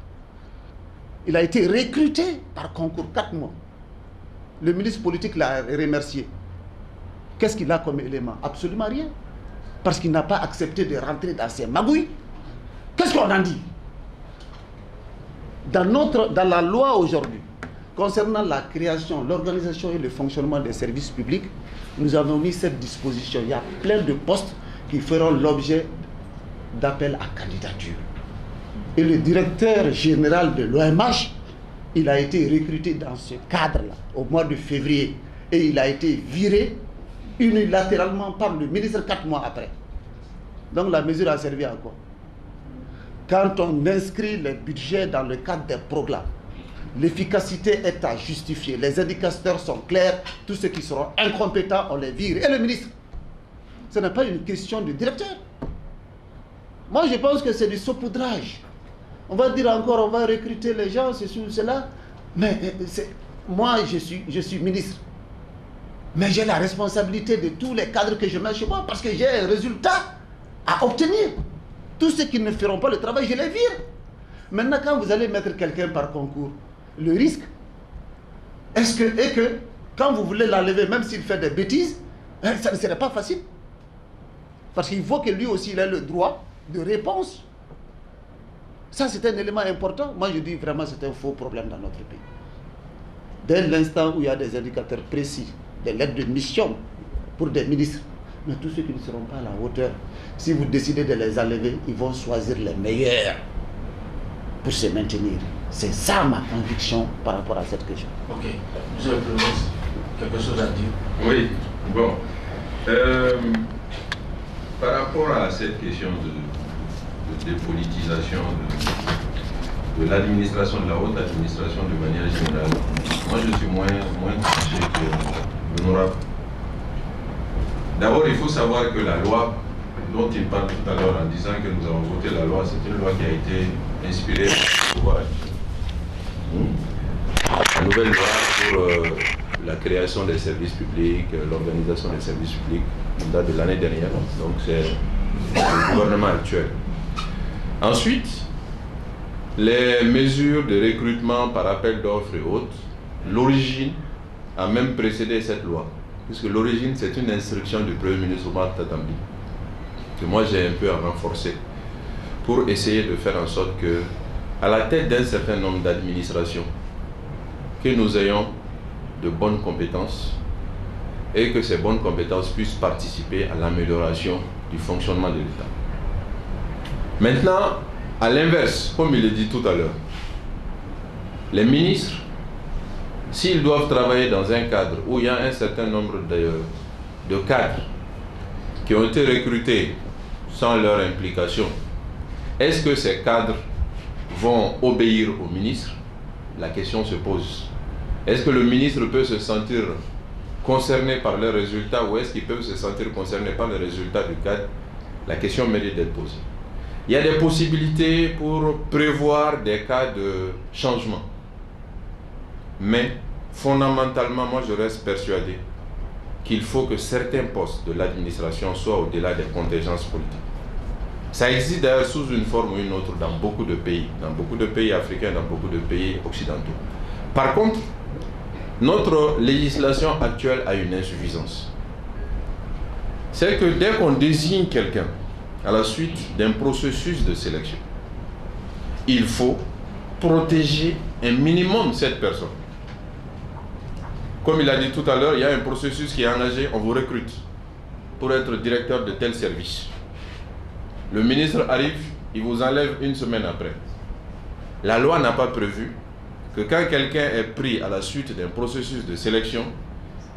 il a été recruté par concours 4 mois. Le ministre politique l'a remercié. Qu'est-ce qu'il a comme élément? Absolument rien. Parce qu'il n'a pas accepté de rentrer dans ces magouilles. Qu'est-ce qu'on en dit? Dans la loi aujourd'hui, concernant la création, l'organisation et le fonctionnement des services publics, nous avons mis cette disposition. Il y a plein de postes qui feront l'objet d'appel à candidature. Et le directeur général de l'OMH, il a été recruté dans ce cadre-là, au mois de février. Et il a été viré unilatéralement par le ministre 4 mois après. Donc la mesure a servi à quoi? Quand on inscrit les budgets dans le cadre des programmes, l'efficacité est à justifier. Les indicateurs sont clairs. Tous ceux qui seront incompétents, on les vire. Et le ministre, ce n'est pas une question de directeur. Moi, je pense que c'est du saupoudrage. On va dire encore, on va recruter les gens, ceci ou cela. Mais moi, je suis ministre. Mais j'ai la responsabilité de tous les cadres que je mets chez moi parce que j'ai un résultat à obtenir. Tous ceux qui ne feront pas le travail, je les vire. Maintenant, quand vous allez mettre quelqu'un par concours, le risque, est-ce que quand vous voulez l'enlever, même s'il fait des bêtises, ça ne serait pas facile. Parce qu'il faut que lui aussi il ait le droit de réponse. Ça, c'est un élément important. Moi, je dis vraiment c'est un faux problème dans notre pays. Dès l'instant où il y a des indicateurs précis, des lettres de mission pour des ministres, mais tous ceux qui ne seront pas à la hauteur, si vous décidez de les enlever, ils vont choisir les meilleurs pour se maintenir. C'est ça ma conviction par rapport à cette question. Ok. Monsieur le Président, quelque chose à dire? Oui, bon. Par rapport à cette question de dépolitisation de l'administration, de la haute administration de manière générale, moi je suis moins touché que l'honorable. D'abord, il faut savoir que la loi dont il parle tout à l'heure en disant que nous avons voté la loi, c'est une loi qui a été inspirée par le pouvoir. La nouvelle loi pour la création des services publics, l'organisation des services publics, date de l'année dernière, donc c'est le gouvernement actuel. Ensuite, les mesures de recrutement par appel d'offres et autres, l'origine a même précédé cette loi, puisque l'origine c'est une instruction du Premier ministre Omar Tatambi, que moi j'ai un peu à renforcer, pour essayer de faire en sorte que, à la tête d'un certain nombre d'administrations, que nous ayons de bonnes compétences et que ces bonnes compétences puissent participer à l'amélioration du fonctionnement de l'État. Maintenant, à l'inverse, comme il le dit tout à l'heure, les ministres, s'ils doivent travailler dans un cadre où il y a un certain nombre de cadres qui ont été recrutés sans leur implication, est-ce que ces cadres vont obéir au ministre? La question se pose. Est-ce que le ministre peut se sentir concerné par les résultats ou est-ce qu'il peut se sentir concerné par les résultats du cadre? La question mérite d'être posée. Il y a des possibilités pour prévoir des cas de changement. Mais fondamentalement, moi je reste persuadé qu'il faut que certains postes de l'administration soient au-delà des contingences politiques. Ça existe d'ailleurs sous une forme ou une autre dans beaucoup de pays africains, dans beaucoup de pays occidentaux. Par contre, notre législation actuelle a une insuffisance. C'est que dès qu'on désigne quelqu'un à la suite d'un processus de sélection, il faut protéger un minimum cette personne. Comme il a dit tout à l'heure, il y a un processus qui est engagé, on vous recrute pour être directeur de tel service. Le ministre arrive, il vous enlève une semaine après. La loi n'a pas prévu que quand quelqu'un est pris à la suite d'un processus de sélection,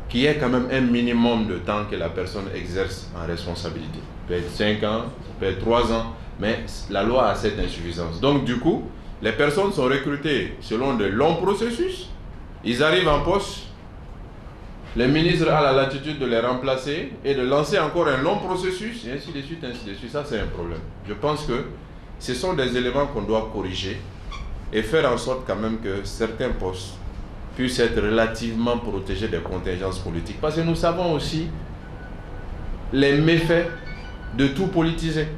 qu'il y ait quand même un minimum de temps que la personne exerce en responsabilité. Ça peut être 5 ans, ça peut être 3 ans, mais la loi a cette insuffisance. Donc du coup, les personnes sont recrutées selon de longs processus, ils arrivent en poste, le ministre a la latitude de les remplacer et de lancer encore un long processus, et ainsi de suite, ainsi de suite. Ça, c'est un problème. Je pense que ce sont des éléments qu'on doit corriger et faire en sorte quand même que certains postes puissent être relativement protégés des contingences politiques. Parce que nous savons aussi les méfaits de tout politiser.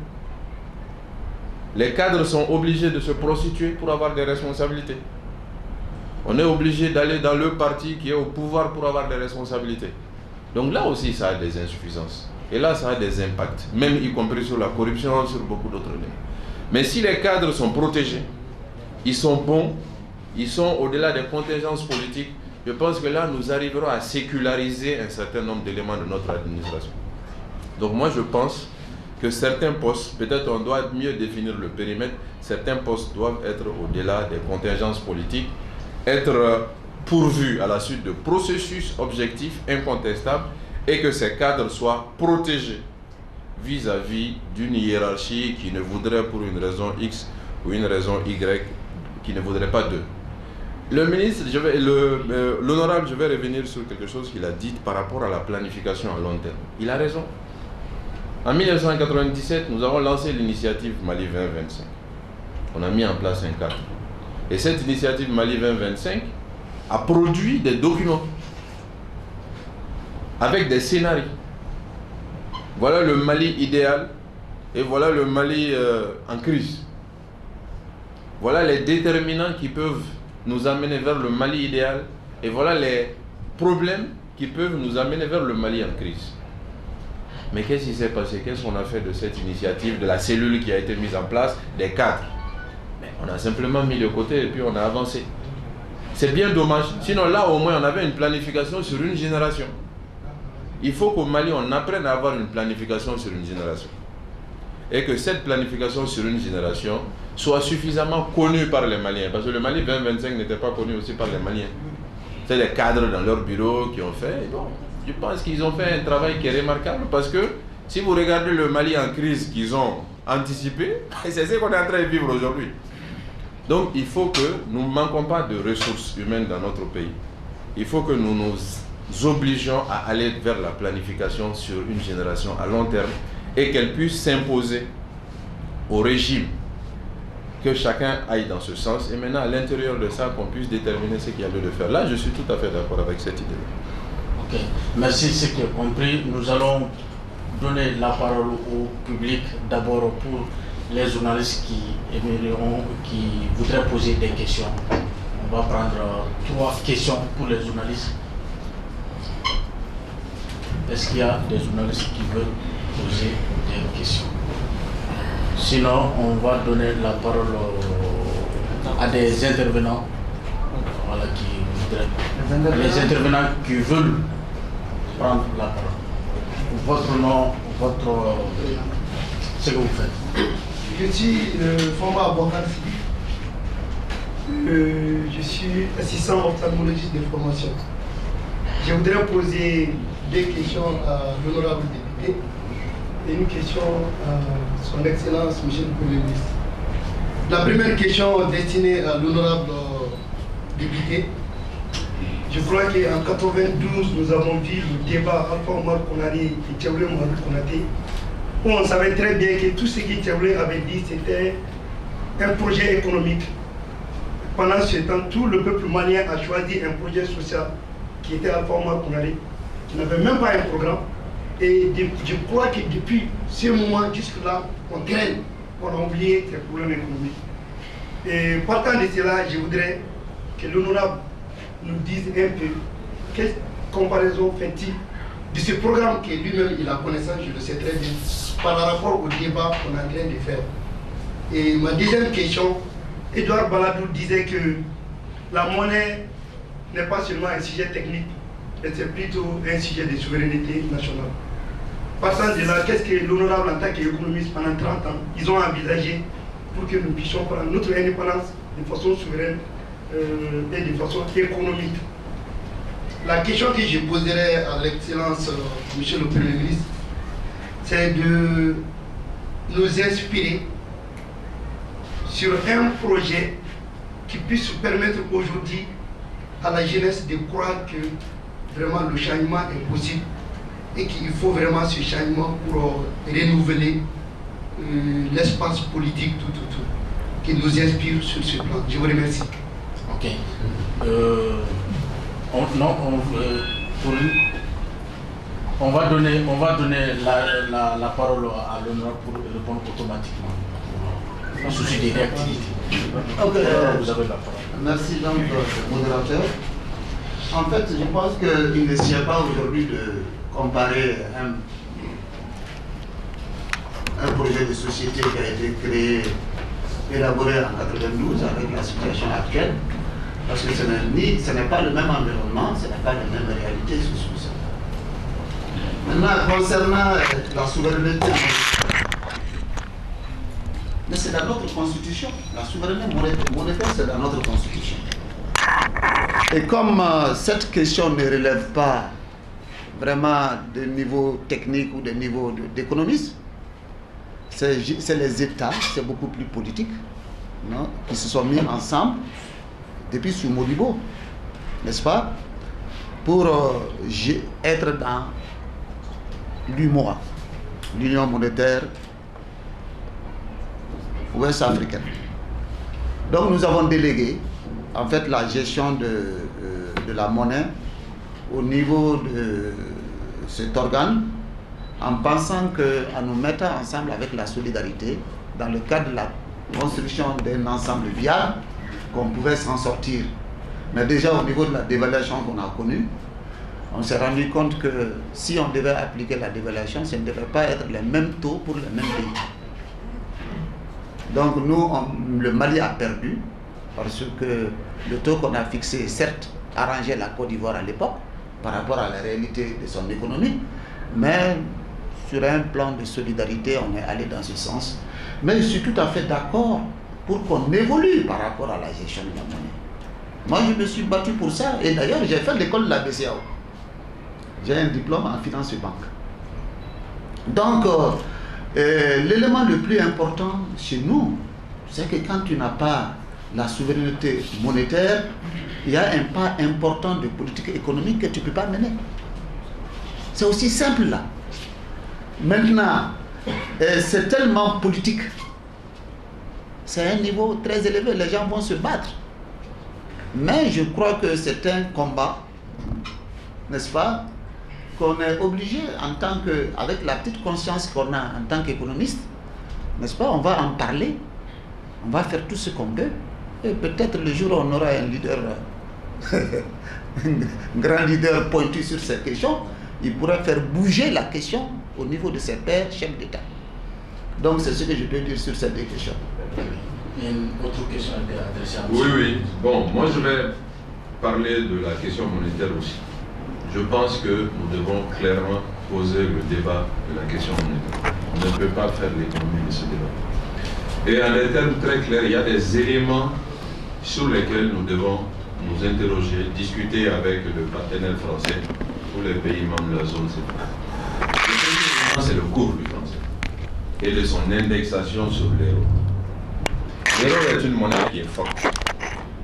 Les cadres sont obligés de se prostituer pour avoir des responsabilités. On est obligé d'aller dans le parti qui est au pouvoir pour avoir des responsabilités. Donc là aussi, ça a des insuffisances. Et là, ça a des impacts, même y compris sur la corruption, sur beaucoup d'autres domaines. Mais si les cadres sont protégés, ils sont bons, ils sont au-delà des contingences politiques, je pense que là, nous arriverons à séculariser un certain nombre d'éléments de notre administration. Donc moi, je pense que certains postes, peut-être on doit mieux définir le périmètre, certains postes doivent être au-delà des contingences politiques, être pourvus à la suite de processus objectifs incontestables et que ces cadres soient protégés vis-à-vis d'une hiérarchie qui ne voudrait pour une raison X ou une raison Y, qui ne voudrait pas d'eux. Le ministre, l'honorable, je vais revenir sur quelque chose qu'il a dit par rapport à la planification à long terme. Il a raison. En 1997, nous avons lancé l'initiative Mali 2025. On a mis en place un cadre. Et cette initiative Mali 2025 a produit des documents avec des scénarios. Voilà le Mali idéal et voilà le Mali en crise. Voilà les déterminants qui peuvent nous amener vers le Mali idéal et voilà les problèmes qui peuvent nous amener vers le Mali en crise. Mais qu'est-ce qui s'est passé? Qu'est-ce qu'on a fait de cette initiative, de la cellule qui a été mise en place, des cadres? Mais on a simplement mis de côté et puis on a avancé. C'est bien dommage. Sinon là au moins on avait une planification sur une génération. Il faut qu'au Mali on apprenne à avoir une planification sur une génération. Et que cette planification sur une génération soit suffisamment connue par les Maliens. Parce que le Mali 2025 n'était pas connu aussi par les Maliens. C'est les cadres dans leur bureau qui ont fait. Bon, je pense qu'ils ont fait un travail qui est remarquable parce que si vous regardez le Mali en crise qu'ils ont anticipé, c'est ce qu'on est en train de vivre aujourd'hui. Donc il faut que nous ne manquons pas de ressources humaines dans notre pays. Il faut que nous nous obligeons à aller vers la planification sur une génération à long terme et qu'elle puisse s'imposer au régime, que chacun aille dans ce sens et maintenant à l'intérieur de ça qu'on puisse déterminer ce qu'il y a lieu de faire. Là je suis tout à fait d'accord avec cette idée. Ok, merci, c'est qui est compris. Nous allons donner la parole au public d'abord pour les journalistes qui voudraient poser des questions. On va prendre 3 questions pour les journalistes. Est-ce qu'il y a des journalistes qui veulent poser des questions? Sinon, on va donner la parole à des intervenants, voilà, qui voudraient, les intervenants qui veulent prendre la parole. Votre nom, ce que vous faites. Je suis Famba Abouakarsi. Je suis assistant ophtalmologiste de formation. Je voudrais poser 2 questions à l'honorable député et une question à son Excellence, Monsieur le Premier ministre. La première question destinée à l'honorable député. Je crois qu'en 92, nous avons vu le débat Alpha Omar Konaré et Tchaoulé Mohamed Konaté, où on savait très bien que tout ce que Tchaoulé avait dit, c'était un projet économique. Pendant ce temps, tout le peuple malien a choisi un projet social qui était Alpha Omar Konaré, qui n'avait même pas un programme. Et je crois que depuis ce moment jusque-là, on traîne, on a oublié ces problèmes économiques. Et partant de cela, je voudrais que l'honorable nous dise un peu quelle comparaison fait-il de ce programme que lui-même il a connaissance, je le sais très bien, par rapport au débat qu'on est en train de faire. Et ma deuxième question, Edouard Baladou disait que la monnaie n'est pas seulement un sujet technique, mais c'est plutôt un sujet de souveraineté nationale. Partant de là, qu'est-ce que l'honorable en tant qu'économiste pendant 30 ans, ils ont envisagé pour que nous puissions prendre notre indépendance de façon souveraine et de façon économique. La question que je poserai à l'excellence, Monsieur le Premier ministre, c'est de nous inspirer sur un projet qui puisse permettre aujourd'hui à la jeunesse de croire que vraiment le changement est possible et qu'il faut vraiment ce changement pour renouveler l'espace politique, qui nous inspire sur ce plan. Je vous remercie. Ok. On va donner la parole à l'honneur pour répondre automatiquement. En souci de réactivité. Okay. Vous avez la parole. Merci donc, modérateur. En fait, je pense qu'il ne s'agit pas aujourd'hui de comparer un projet de société qui a été créé, élaboré en 92 avec la situation actuelle, parce que ce n'est pas le même environnement, ce n'est pas les mêmes réalités sur ça. Maintenant, concernant la souveraineté, Mais c'est dans notre constitution. La souveraineté monétaire, c'est dans notre constitution. Et comme cette question ne relève pas vraiment de niveau technique ou de niveau d'économiste, c'est les États, c'est beaucoup plus politique, non, qui se sont mis ensemble depuis sous Modibo, n'est-ce pas, pour être dans l'UMOA, l'Union monétaire ouest-africaine. Donc nous avons délégué en fait la gestion de la monnaie au niveau de cet organe, en pensant qu'en nous mettant ensemble avec la solidarité, dans le cadre de la construction d'un ensemble viable, qu'on pouvait s'en sortir. Mais déjà au niveau de la dévaluation qu'on a connue, on s'est rendu compte que si on devait appliquer la dévaluation, ça ne devait pas être les mêmes taux pour les mêmes pays. Donc nous, le Mali a perdu, parce que le taux qu'on a fixé, certes, arrangeait la Côte d'Ivoire à l'époque, par rapport à la réalité de son économie, mais sur un plan de solidarité, on est allé dans ce sens. Mais je suis tout à fait d'accord pour qu'on évolue par rapport à la gestion de la monnaie. Moi, je me suis battu pour ça, et d'ailleurs, j'ai fait l'école de la BCAO. J'ai un diplôme en finance et banque. Donc, l'élément le plus important chez nous, c'est que quand tu n'as pas la souveraineté monétaire, il y a un pas important de politique économique que tu ne peux pas mener. C'est aussi simple là. Maintenant, c'est tellement politique. C'est un niveau très élevé, les gens vont se battre. Mais je crois que c'est un combat, n'est-ce pas, qu'on est obligé en tant que, avec la petite conscience qu'on a en tant qu'économiste, n'est-ce pas, on va en parler, on va faire tout ce qu'on peut, et peut-être le jour où on aura un leader, un grand leader pointu sur cette question, il pourra faire bouger la question au niveau de ses pairs, chefs d'État. Donc c'est ce que je peux dire sur ces deux questions. Une autre question a été adressée à M. Oui, oui. Bon, moi je vais parler de la question monétaire aussi. Je pense que nous devons clairement poser le débat de la question monétaire. On ne peut pas faire l'économie de ce débat. Et en des termes très clairs, il y a des éléments sur lesquels nous devons nous interroger, discuter avec le partenaire français ou les pays membres de la zone CFA. Le premier élément, c'est le cours du français et de son indexation sur l'euro. L'euro est une monnaie qui est forte,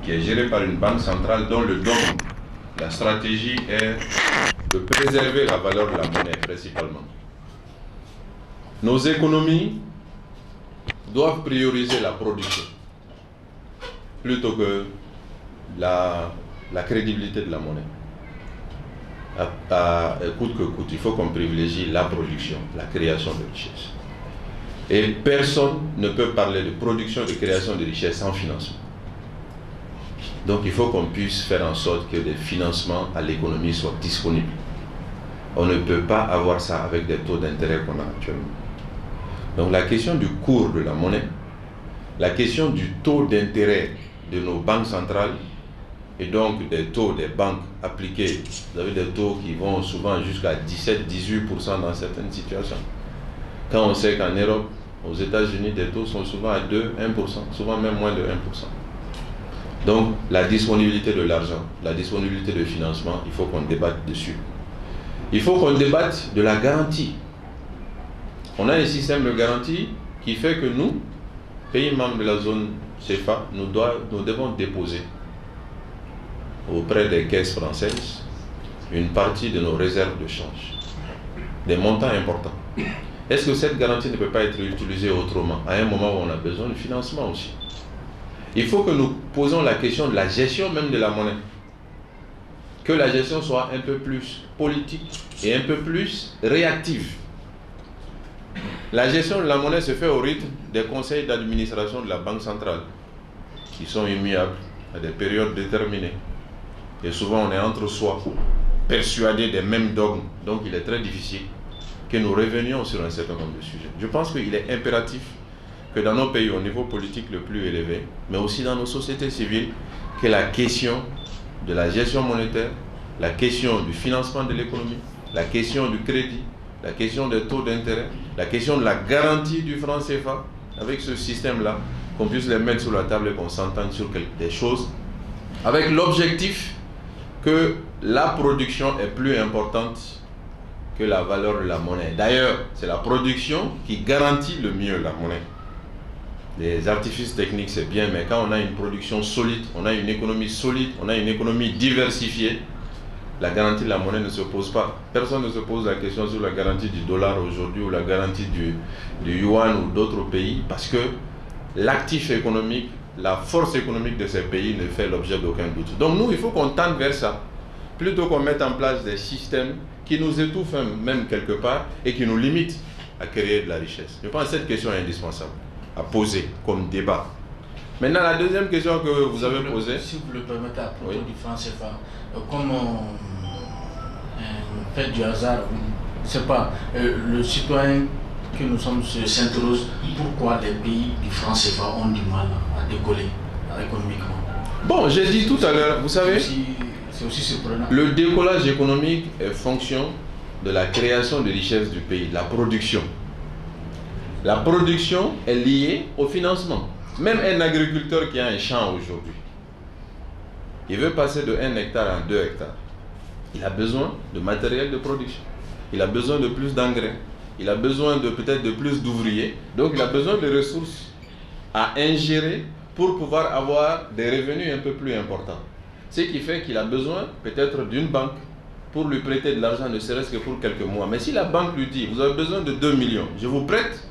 qui est gérée par une banque centrale dont le dogme, la stratégie est de préserver la valeur de la monnaie principalement. Nos économies doivent prioriser la production plutôt que la crédibilité de la monnaie. Coûte que coûte, il faut qu'on privilégie la production, la création de richesse. Et personne ne peut parler de production, de création de richesse sans financement. Donc il faut qu'on puisse faire en sorte que des financements à l'économie soient disponibles. On ne peut pas avoir ça avec des taux d'intérêt qu'on a actuellement. Donc la question du cours de la monnaie, la question du taux d'intérêt de nos banques centrales et donc des taux des banques appliqués, vous avez des taux qui vont souvent jusqu'à 17-18% dans certaines situations. Quand on sait qu'en Europe, aux États-Unis, des taux sont souvent à 2-1%, souvent même moins de 1%. Donc la disponibilité de l'argent, la disponibilité de financement, il faut qu'on débatte dessus. Il faut qu'on débatte de la garantie. On a un système de garantie qui fait que nous, pays membres de la zone CFA, nous devons déposer auprès des caisses françaises une partie de nos réserves de change, des montants importants. Est-ce que cette garantie ne peut pas être utilisée autrement, à un moment où on a besoin de financement aussi? Il faut que nous posions la question de la gestion même de la monnaie. Que la gestion soit un peu plus politique et un peu plus réactive. La gestion de la monnaie se fait au rythme des conseils d'administration de la Banque centrale, qui sont immuables à des périodes déterminées. Et souvent on est entre soi, persuadés des mêmes dogmes. Donc il est très difficile que nous revenions sur un certain nombre de sujets. Je pense qu'il est impératif que dans nos pays, au niveau politique le plus élevé, mais aussi dans nos sociétés civiles, que la question de la gestion monétaire, la question du financement de l'économie, la question du crédit, la question des taux d'intérêt, la question de la garantie du franc CFA, avec ce système-là, qu'on puisse les mettre sur la table et qu'on s'entende sur des choses, avec l'objectif que la production est plus importante que la valeur de la monnaie. D'ailleurs, c'est la production qui garantit le mieux la monnaie. Les artifices techniques, c'est bien, mais quand on a une production solide, on a une économie solide, on a une économie diversifiée, la garantie de la monnaie ne se pose pas. Personne ne se pose la question sur la garantie du dollar aujourd'hui ou la garantie du yuan ou d'autres pays, parce que l'actif économique, la force économique de ces pays ne fait l'objet d'aucun doute. Donc nous, il faut qu'on tende vers ça, plutôt qu'on mette en place des systèmes qui nous étouffent même quelque part et qui nous limitent à créer de la richesse. Je pense que cette question est indispensable à poser comme débat. Maintenant, la deuxième question que vous avez posée... Si vous le permettez, à propos du franc CFA, comme un fait du hasard, je ne sais pas, le citoyen que nous sommes s'interroge pourquoi les pays du franc CFA ont du mal à décoller économiquement. Bon, j'ai dit tout à l'heure, vous savez, c'est aussi surprenant. Le décollage économique est fonction de la création de richesses du pays, de la production. La production est liée au financement. Même un agriculteur qui a un champ aujourd'hui, il veut passer de 1 hectare à 2 hectares. Il a besoin de matériel de production. Il a besoin de plus d'engrais. Il a besoin de peut-être de plus d'ouvriers. Donc il a besoin de ressources à ingérer pour pouvoir avoir des revenus un peu plus importants. Ce qui fait qu'il a besoin peut-être d'une banque pour lui prêter de l'argent, ne serait-ce que pour quelques mois. Mais si la banque lui dit, vous avez besoin de 2 millions, je vous prête.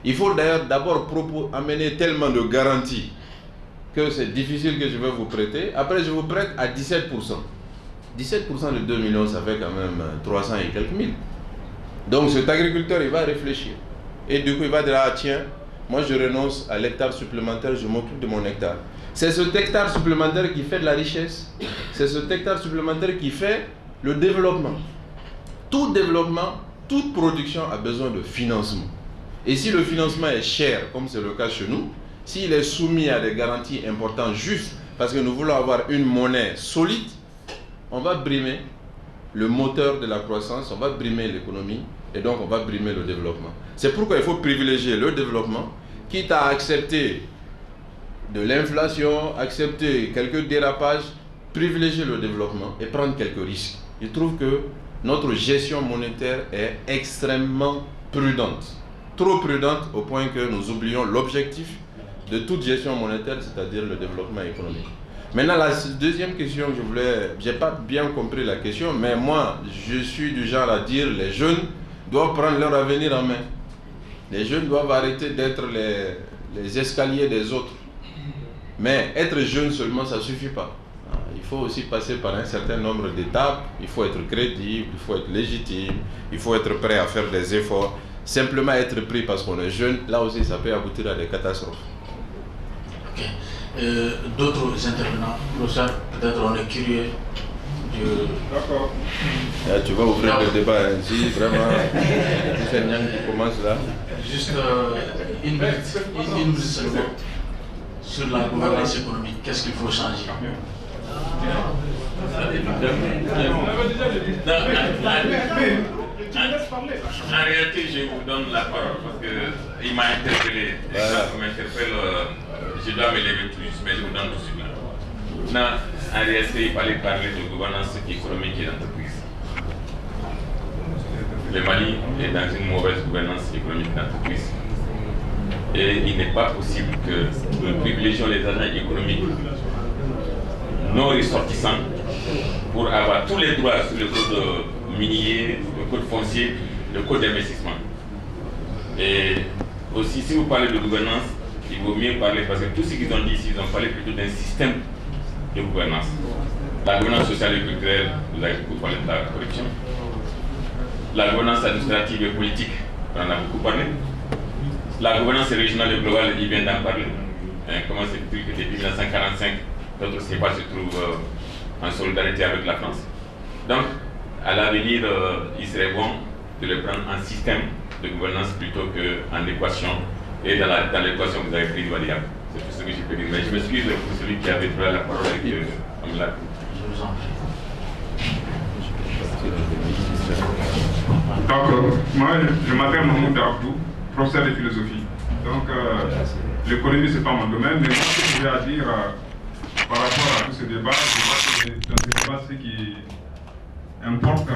Il faut d'ailleurs d'abord amener tellement de garanties que c'est difficile que je vais vous prêter. Après, je vous prête à 17%. 17% de 2 millions, ça fait quand même 300 et quelques mille. Donc cet agriculteur, il va réfléchir. Et du coup, il va dire, ah tiens, moi je renonce à l'hectare supplémentaire, je m'occupe de mon hectare. C'est cet hectare supplémentaire qui fait de la richesse. C'est cet hectare supplémentaire qui fait le développement. Tout développement, toute production a besoin de financement. Et si le financement est cher, comme c'est le cas chez nous, s'il est soumis à des garanties importantes juste parce que nous voulons avoir une monnaie solide, on va brimer le moteur de la croissance, on va brimer l'économie et donc on va brimer le développement. C'est pourquoi il faut privilégier le développement, quitte à accepter de l'inflation, accepter quelques dérapages, privilégier le développement et prendre quelques risques. Je trouve que notre gestion monétaire est extrêmement prudente. Trop prudente au point que nous oublions l'objectif de toute gestion monétaire, c'est-à-dire le développement économique. Maintenant, la deuxième question que je voulais... Je n'ai pas bien compris la question, mais moi, je suis du genre à dire les jeunes doivent prendre leur avenir en main. Les jeunes doivent arrêter d'être les escaliers des autres. Mais être jeune seulement, ça ne suffit pas. Il faut aussi passer par un certain nombre d'étapes. Il faut être crédible, il faut être légitime, il faut être prêt à faire des efforts. Simplement être pris parce qu'on est jeune, là aussi, ça peut aboutir à des catastrophes. Ok. D'autres intervenants, professeur, peut-être on est curieux de... D'accord. Tu vas ouvrir le débat ainsi, vraiment. C'est Nyang qui commence là. Juste une minute seulement sur la gouvernance économique. Qu'est-ce qu'il faut changer? En réalité, je vous donne la parole parce qu'il m'a interpellé. Et quand on m'interpelle, je dois me lever tout juste, mais je vous donne tout de suite là. Non, en réalité, il fallait parler de gouvernance économique et d'entreprise. Le Mali est dans une mauvaise gouvernance économique d'entreprise. Et il n'est pas possible que nous privilégions les agents économiques non ressortissants pour avoir tous les droits sur le code minier, le code foncier, le code d'investissement. Et aussi, si vous parlez de gouvernance, il vaut mieux parler, parce que tout ce qu'ils ont dit ici, ils ont parlé plutôt d'un système de gouvernance. La gouvernance sociale et culturelle, vous avez beaucoup parlé de la corruption. La gouvernance administrative et politique, on en a beaucoup parlé. La gouvernance régionale et globale, il vient d'en parler. Comment c'est que depuis 1945, notre CEPA se trouve en solidarité avec la France. Donc, à l'avenir, il serait bon de le prendre en système de gouvernance plutôt qu'en équation. Et dans l'équation, vous avez pris du variable. C'est tout ce que je peux dire. Mais je m'excuse pour celui qui avait trouvé la parole avec Je vous en prie. Donc, moi, je m'appelle Mahmoud Abdou, professeur de philosophie. Donc, l'économie, ce n'est pas mon domaine, mais moi, ce que j'ai à dire par rapport à tout ce débat, je crois que dans ce débat, ce qui importe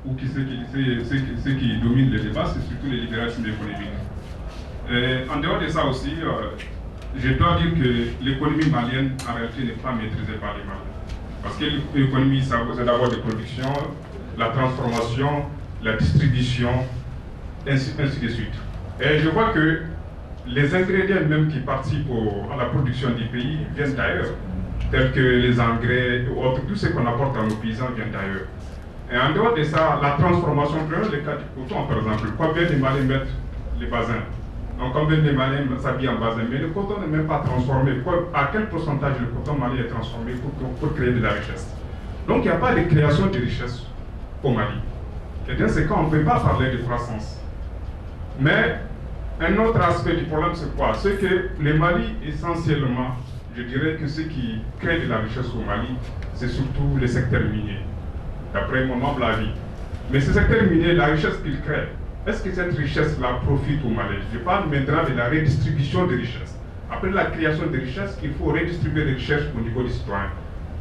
ou ce qui domine le débat, c'est surtout le libéralisme économique. Et en dehors de ça aussi, je dois dire que l'économie malienne, en réalité, n'est pas maîtrisée par les Maliens. Parce que l'économie, c'est d'abord de production, la transformation, la distribution, ainsi de suite. Et je vois que les ingrédients même qui participent à la production du pays viennent d'ailleurs, tels que les engrais ou autres, tout ce qu'on apporte à nos paysans vient d'ailleurs. Et en dehors de ça, la transformation, prenons le cas du coton par exemple, combien de Maliens mettent les basins? Donc combien de Maliens s'habillent en basin? Mais le coton n'est même pas transformé. À quel pourcentage le coton malien est transformé pour créer de la richesse? Donc il n'y a pas de création de richesse au Mali. Et dans ce cas, on ne peut pas parler de croissance. Mais un autre aspect du problème, c'est quoi? C'est que le Mali, essentiellement, je dirais que ce qui crée de la richesse au Mali, c'est surtout le secteur minier, d'après mon humble avis. Mais ce secteur minier, la richesse qu'il crée, est-ce que cette richesse-là profite au Mali? Je parle maintenant de la redistribution des richesses. Après la création des richesses, il faut redistribuer les richesses au niveau des citoyens.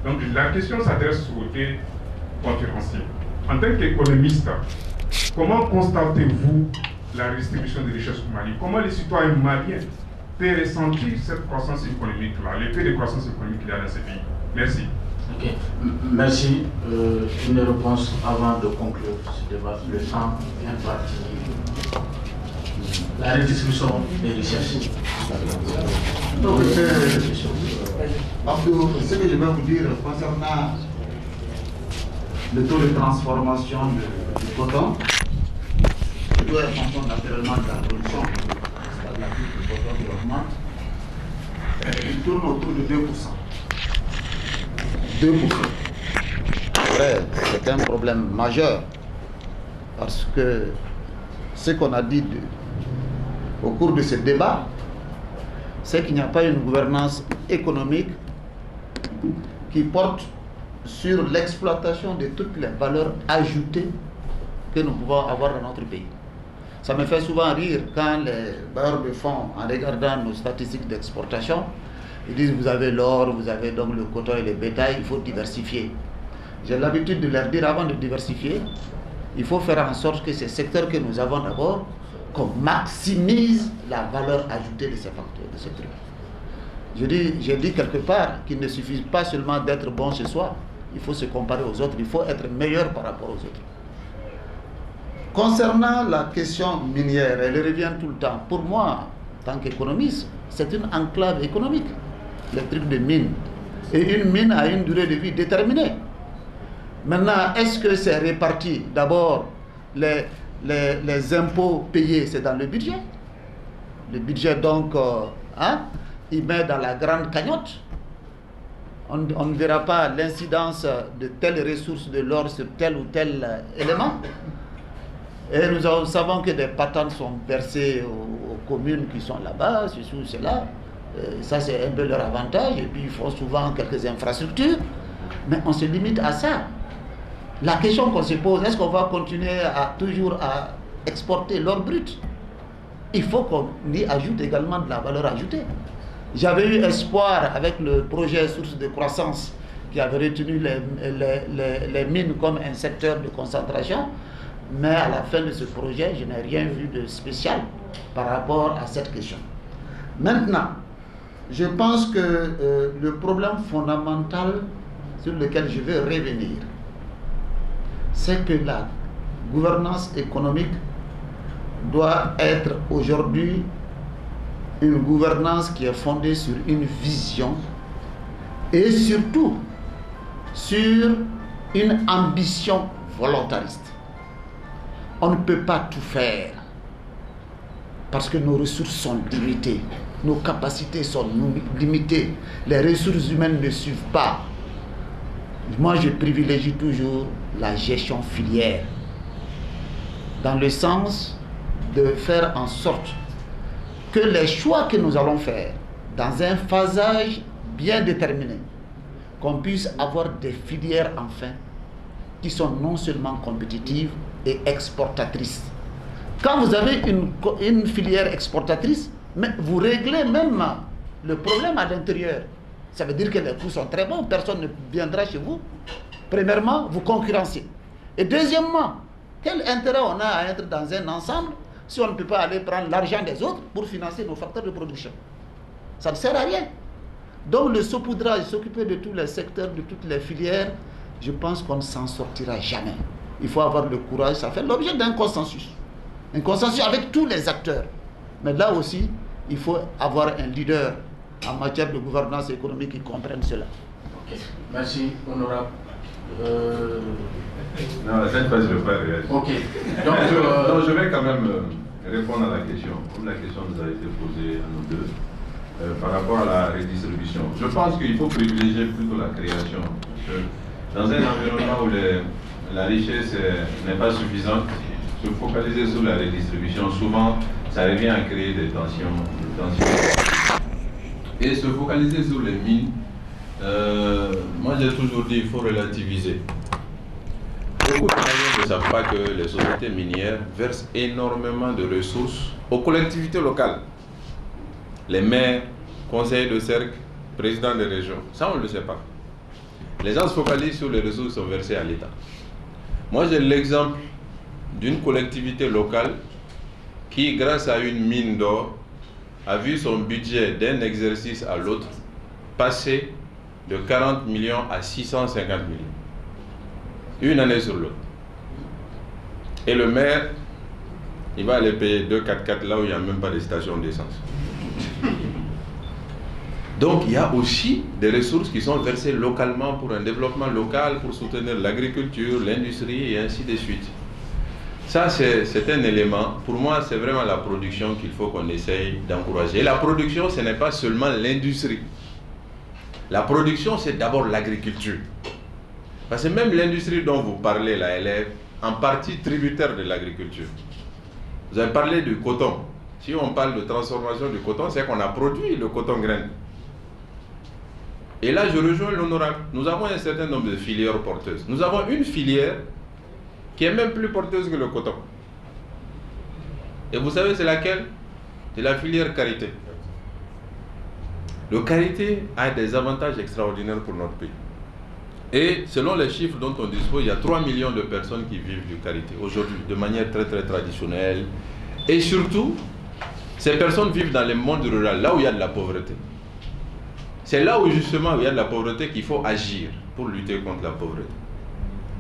Donc la question s'adresse aux deux conférenciers. En tant qu'économiste, comment constatez-vous la redistribution des richesses au Mali? Comment les citoyens maliens peuvent ressentir cette croissance économique-là, l'effet de croissance économique qu'il y a dans ces pays? Merci. Ok, merci. Une réponse avant de conclure ce débat. Le temps vient parti. La redistribution des richesses. Donc, Abdou, ce que je vais vous dire concernant le taux de transformation du coton, je dois être en compte naturellement de la production, parce que la prise du coton qui augmente, il tourne autour de 2%. 2%. Après, c'est un problème majeur, parce que ce qu'on a dit au cours de ce débat, c'est qu'il n'y a pas une gouvernance économique qui porte sur l'exploitation de toutes les valeurs ajoutées que nous pouvons avoir dans notre pays. Ça me fait souvent rire quand les bailleurs de fonds, en regardant nos statistiques d'exportation, ils disent vous avez l'or, vous avez donc le coton et le bétail, il faut diversifier. J'ai l'habitude de leur dire avant de diversifier, il faut faire en sorte que ces secteurs que nous avons d'abord, qu'on maximise la valeur ajoutée de ces facteurs, de ces trucs. Je dis quelque part qu'il ne suffit pas seulement d'être bon chez soi, il faut se comparer aux autres, il faut être meilleur par rapport aux autres. Concernant la question minière, elle revient tout le temps. Pour moi, en tant qu'économiste, c'est une enclave économique, le truc de mine. Et une mine a une durée de vie déterminée. Maintenant, est-ce que c'est réparti? D'abord, les impôts payés, c'est dans le budget. Le budget, donc, il met dans la grande cagnotte. On ne verra pas l'incidence de telles ressources de l'or sur tel ou tel élément. Et nous savons que des patentes sont versées aux communes qui sont là-bas, ceci ou cela. Ça, c'est un peu leur avantage. Et puis, ils font souvent quelques infrastructures. Mais on se limite à ça. La question qu'on se pose, est-ce qu'on va continuer toujours à exporter l'or brut? Il faut qu'on y ajoute également de la valeur ajoutée. J'avais eu espoir avec le projet Sources de croissance qui avait retenu les mines comme un secteur de concentration. Mais à la fin de ce projet, je n'ai rien vu de spécial par rapport à cette question. Maintenant, je pense que le problème fondamental sur lequel je veux revenir, c'est que la gouvernance économique doit être aujourd'hui une gouvernance qui est fondée sur une vision et surtout sur une ambition volontariste. On ne peut pas tout faire parce que nos ressources sont limitées, nos capacités sont limitées, les ressources humaines ne suivent pas. Moi, je privilégie toujours la gestion filière, dans le sens de faire en sorte que les choix que nous allons faire, dans un phasage bien déterminé, qu'on puisse avoir des filières enfin, qui sont non seulement compétitives et exportatrices. Quand vous avez une filière exportatrice, Mais vous réglez même le problème à l'intérieur. Ça veut dire que les coûts sont très bons, personne ne viendra chez vous. Premièrement, vous concurrencez. Et deuxièmement, quel intérêt on a à être dans un ensemble si on ne peut pas aller prendre l'argent des autres pour financer nos facteurs de production? Ça ne sert à rien. Donc le saupoudrage, s'occuper de tous les secteurs, de toutes les filières, je pense qu'on ne s'en sortira jamais. Il faut avoir le courage, ça fait l'objet d'un consensus. Un consensus avec tous les acteurs. Mais là aussi, il faut avoir un leader en matière de gouvernance économique qui comprenne cela. Ok, merci, honorable. Non, cette fois, je ne vais pas réagir. Ok, donc je vais quand même répondre à la question, comme la question nous a été posée à nous deux, par rapport à la redistribution. Je pense qu'il faut privilégier plutôt la création. Dans un environnement où la richesse n'est pas suffisante, se focaliser sur la redistribution, souvent, ça revient à créer des tensions. Et se focaliser sur les mines, moi j'ai toujours dit qu'il faut relativiser. Beaucoup de Maliens ne savent pas que les sociétés minières versent énormément de ressources aux collectivités locales. Les maires, conseillers de cercle, présidents des régions, ça on ne le sait pas. Les gens se focalisent sur les ressources qui sont versées à l'État. Moi j'ai l'exemple d'une collectivité locale qui, grâce à une mine d'or, a vu son budget d'un exercice à l'autre passer de 40 millions à 650 millions. Une année sur l'autre. Et le maire, il va aller payer 2 4x4 là où il n'y a même pas de station d'essence. Donc il y a aussi des ressources qui sont versées localement pour un développement local, pour soutenir l'agriculture, l'industrie et ainsi de suite. Ça, c'est un élément. Pour moi, c'est vraiment la production qu'il faut qu'on essaye d'encourager. Et la production, ce n'est pas seulement l'industrie. La production, c'est d'abord l'agriculture. Parce que même l'industrie dont vous parlez là, elle est en partie tributaire de l'agriculture. Vous avez parlé du coton. Si on parle de transformation du coton, c'est qu'on a produit le coton grain. Et là, je rejoins l'honorable. Nous avons un certain nombre de filières porteuses. Nous avons une filière qui est même plus porteuse que le coton. Et vous savez c'est laquelle? C'est la filière karité. Le karité a des avantages extraordinaires pour notre pays. Et selon les chiffres dont on dispose, il y a 3 millions de personnes qui vivent du karité aujourd'hui, de manière très très traditionnelle. Et surtout, ces personnes vivent dans les mondes ruraux, là où il y a de la pauvreté. C'est là où justement il y a de la pauvreté qu'il faut agir pour lutter contre la pauvreté.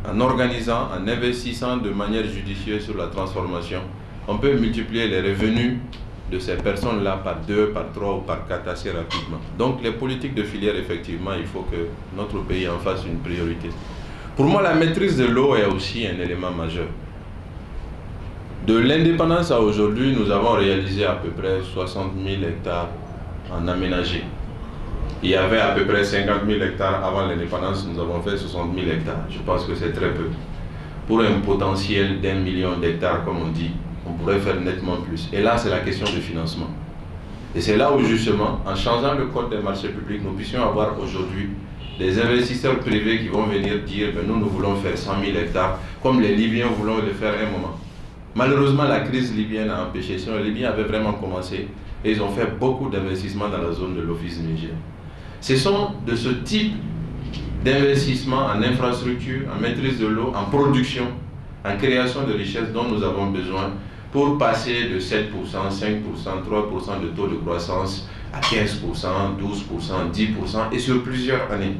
En organisant, en investissant de manière judicieuse sur la transformation, on peut multiplier les revenus de ces personnes-là par 2, par 3 ou par 4 assez rapidement. Donc les politiques de filière, effectivement, il faut que notre pays en fasse une priorité. Pour moi, la maîtrise de l'eau est aussi un élément majeur. De l'indépendance à aujourd'hui, nous avons réalisé à peu près 60 000 hectares en aménagé. Il y avait à peu près 50 000 hectares avant l'indépendance, nous avons fait 60 000 hectares. Je pense que c'est très peu. Pour un potentiel d'1 million d'hectares, comme on dit, on pourrait faire nettement plus. Et là, c'est la question du financement. Et c'est là où, justement, en changeant le code des marchés publics, nous puissions avoir aujourd'hui des investisseurs privés qui vont venir dire « nous voulons faire 100 000 hectares », comme les Libyens voulaient le faire à un moment. Malheureusement, la crise libyenne a empêché. Sinon, les Libyens avaient vraiment commencé et ils ont fait beaucoup d'investissements dans la zone de l'Office nigérien. Ce sont de ce type d'investissement en infrastructure, en maîtrise de l'eau, en production, en création de richesses dont nous avons besoin pour passer de 7%, 5%, 3% de taux de croissance à 15%, 12%, 10% et sur plusieurs années.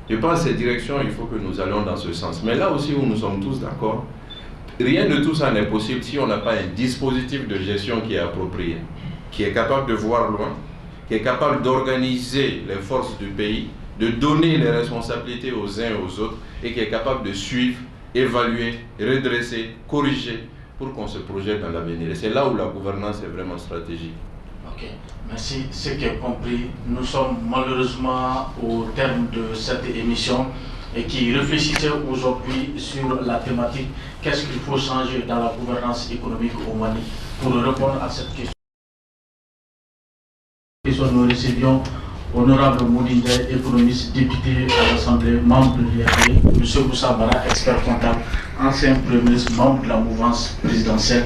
Je pense que cette direction, il faut que nous allions dans ce sens. Mais là aussi où nous sommes tous d'accord, rien de tout ça n'est possible si on n'a pas un dispositif de gestion qui est approprié, qui est capable de voir loin, qui est capable d'organiser les forces du pays, de donner les responsabilités aux uns et aux autres, et qui est capable de suivre, évaluer, redresser, corriger, pour qu'on se projette dans l'avenir. Et c'est là où la gouvernance est vraiment stratégique. Ok, merci. Ce qui est compris, nous sommes malheureusement au terme de cette émission et qui réfléchissait aujourd'hui sur la thématique « Qu'est-ce qu'il faut changer dans la gouvernance économique au Mali ?» Pour répondre à cette question, nous recevions Honorable Moudinda, économiste, député à l'Assemblée, membre de l'IRD, M. Moussa Bara, expert comptable, ancien Premier ministre, membre de la mouvance présidentielle.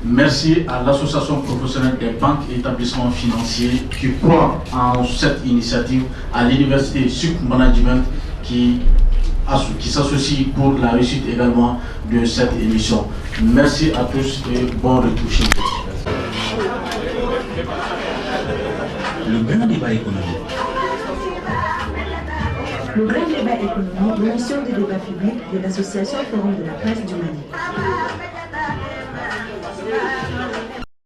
Merci à l'association professionnelle des banques et établissements financiers qui croient en cette initiative, à l'université Suc Management qui s'associe pour la réussite également de cette émission. Merci à tous et bon retour chez vous. Le grand débat économique. Le grand débat économique, l'émission de débat public de l'association Forum de la presse du Mali.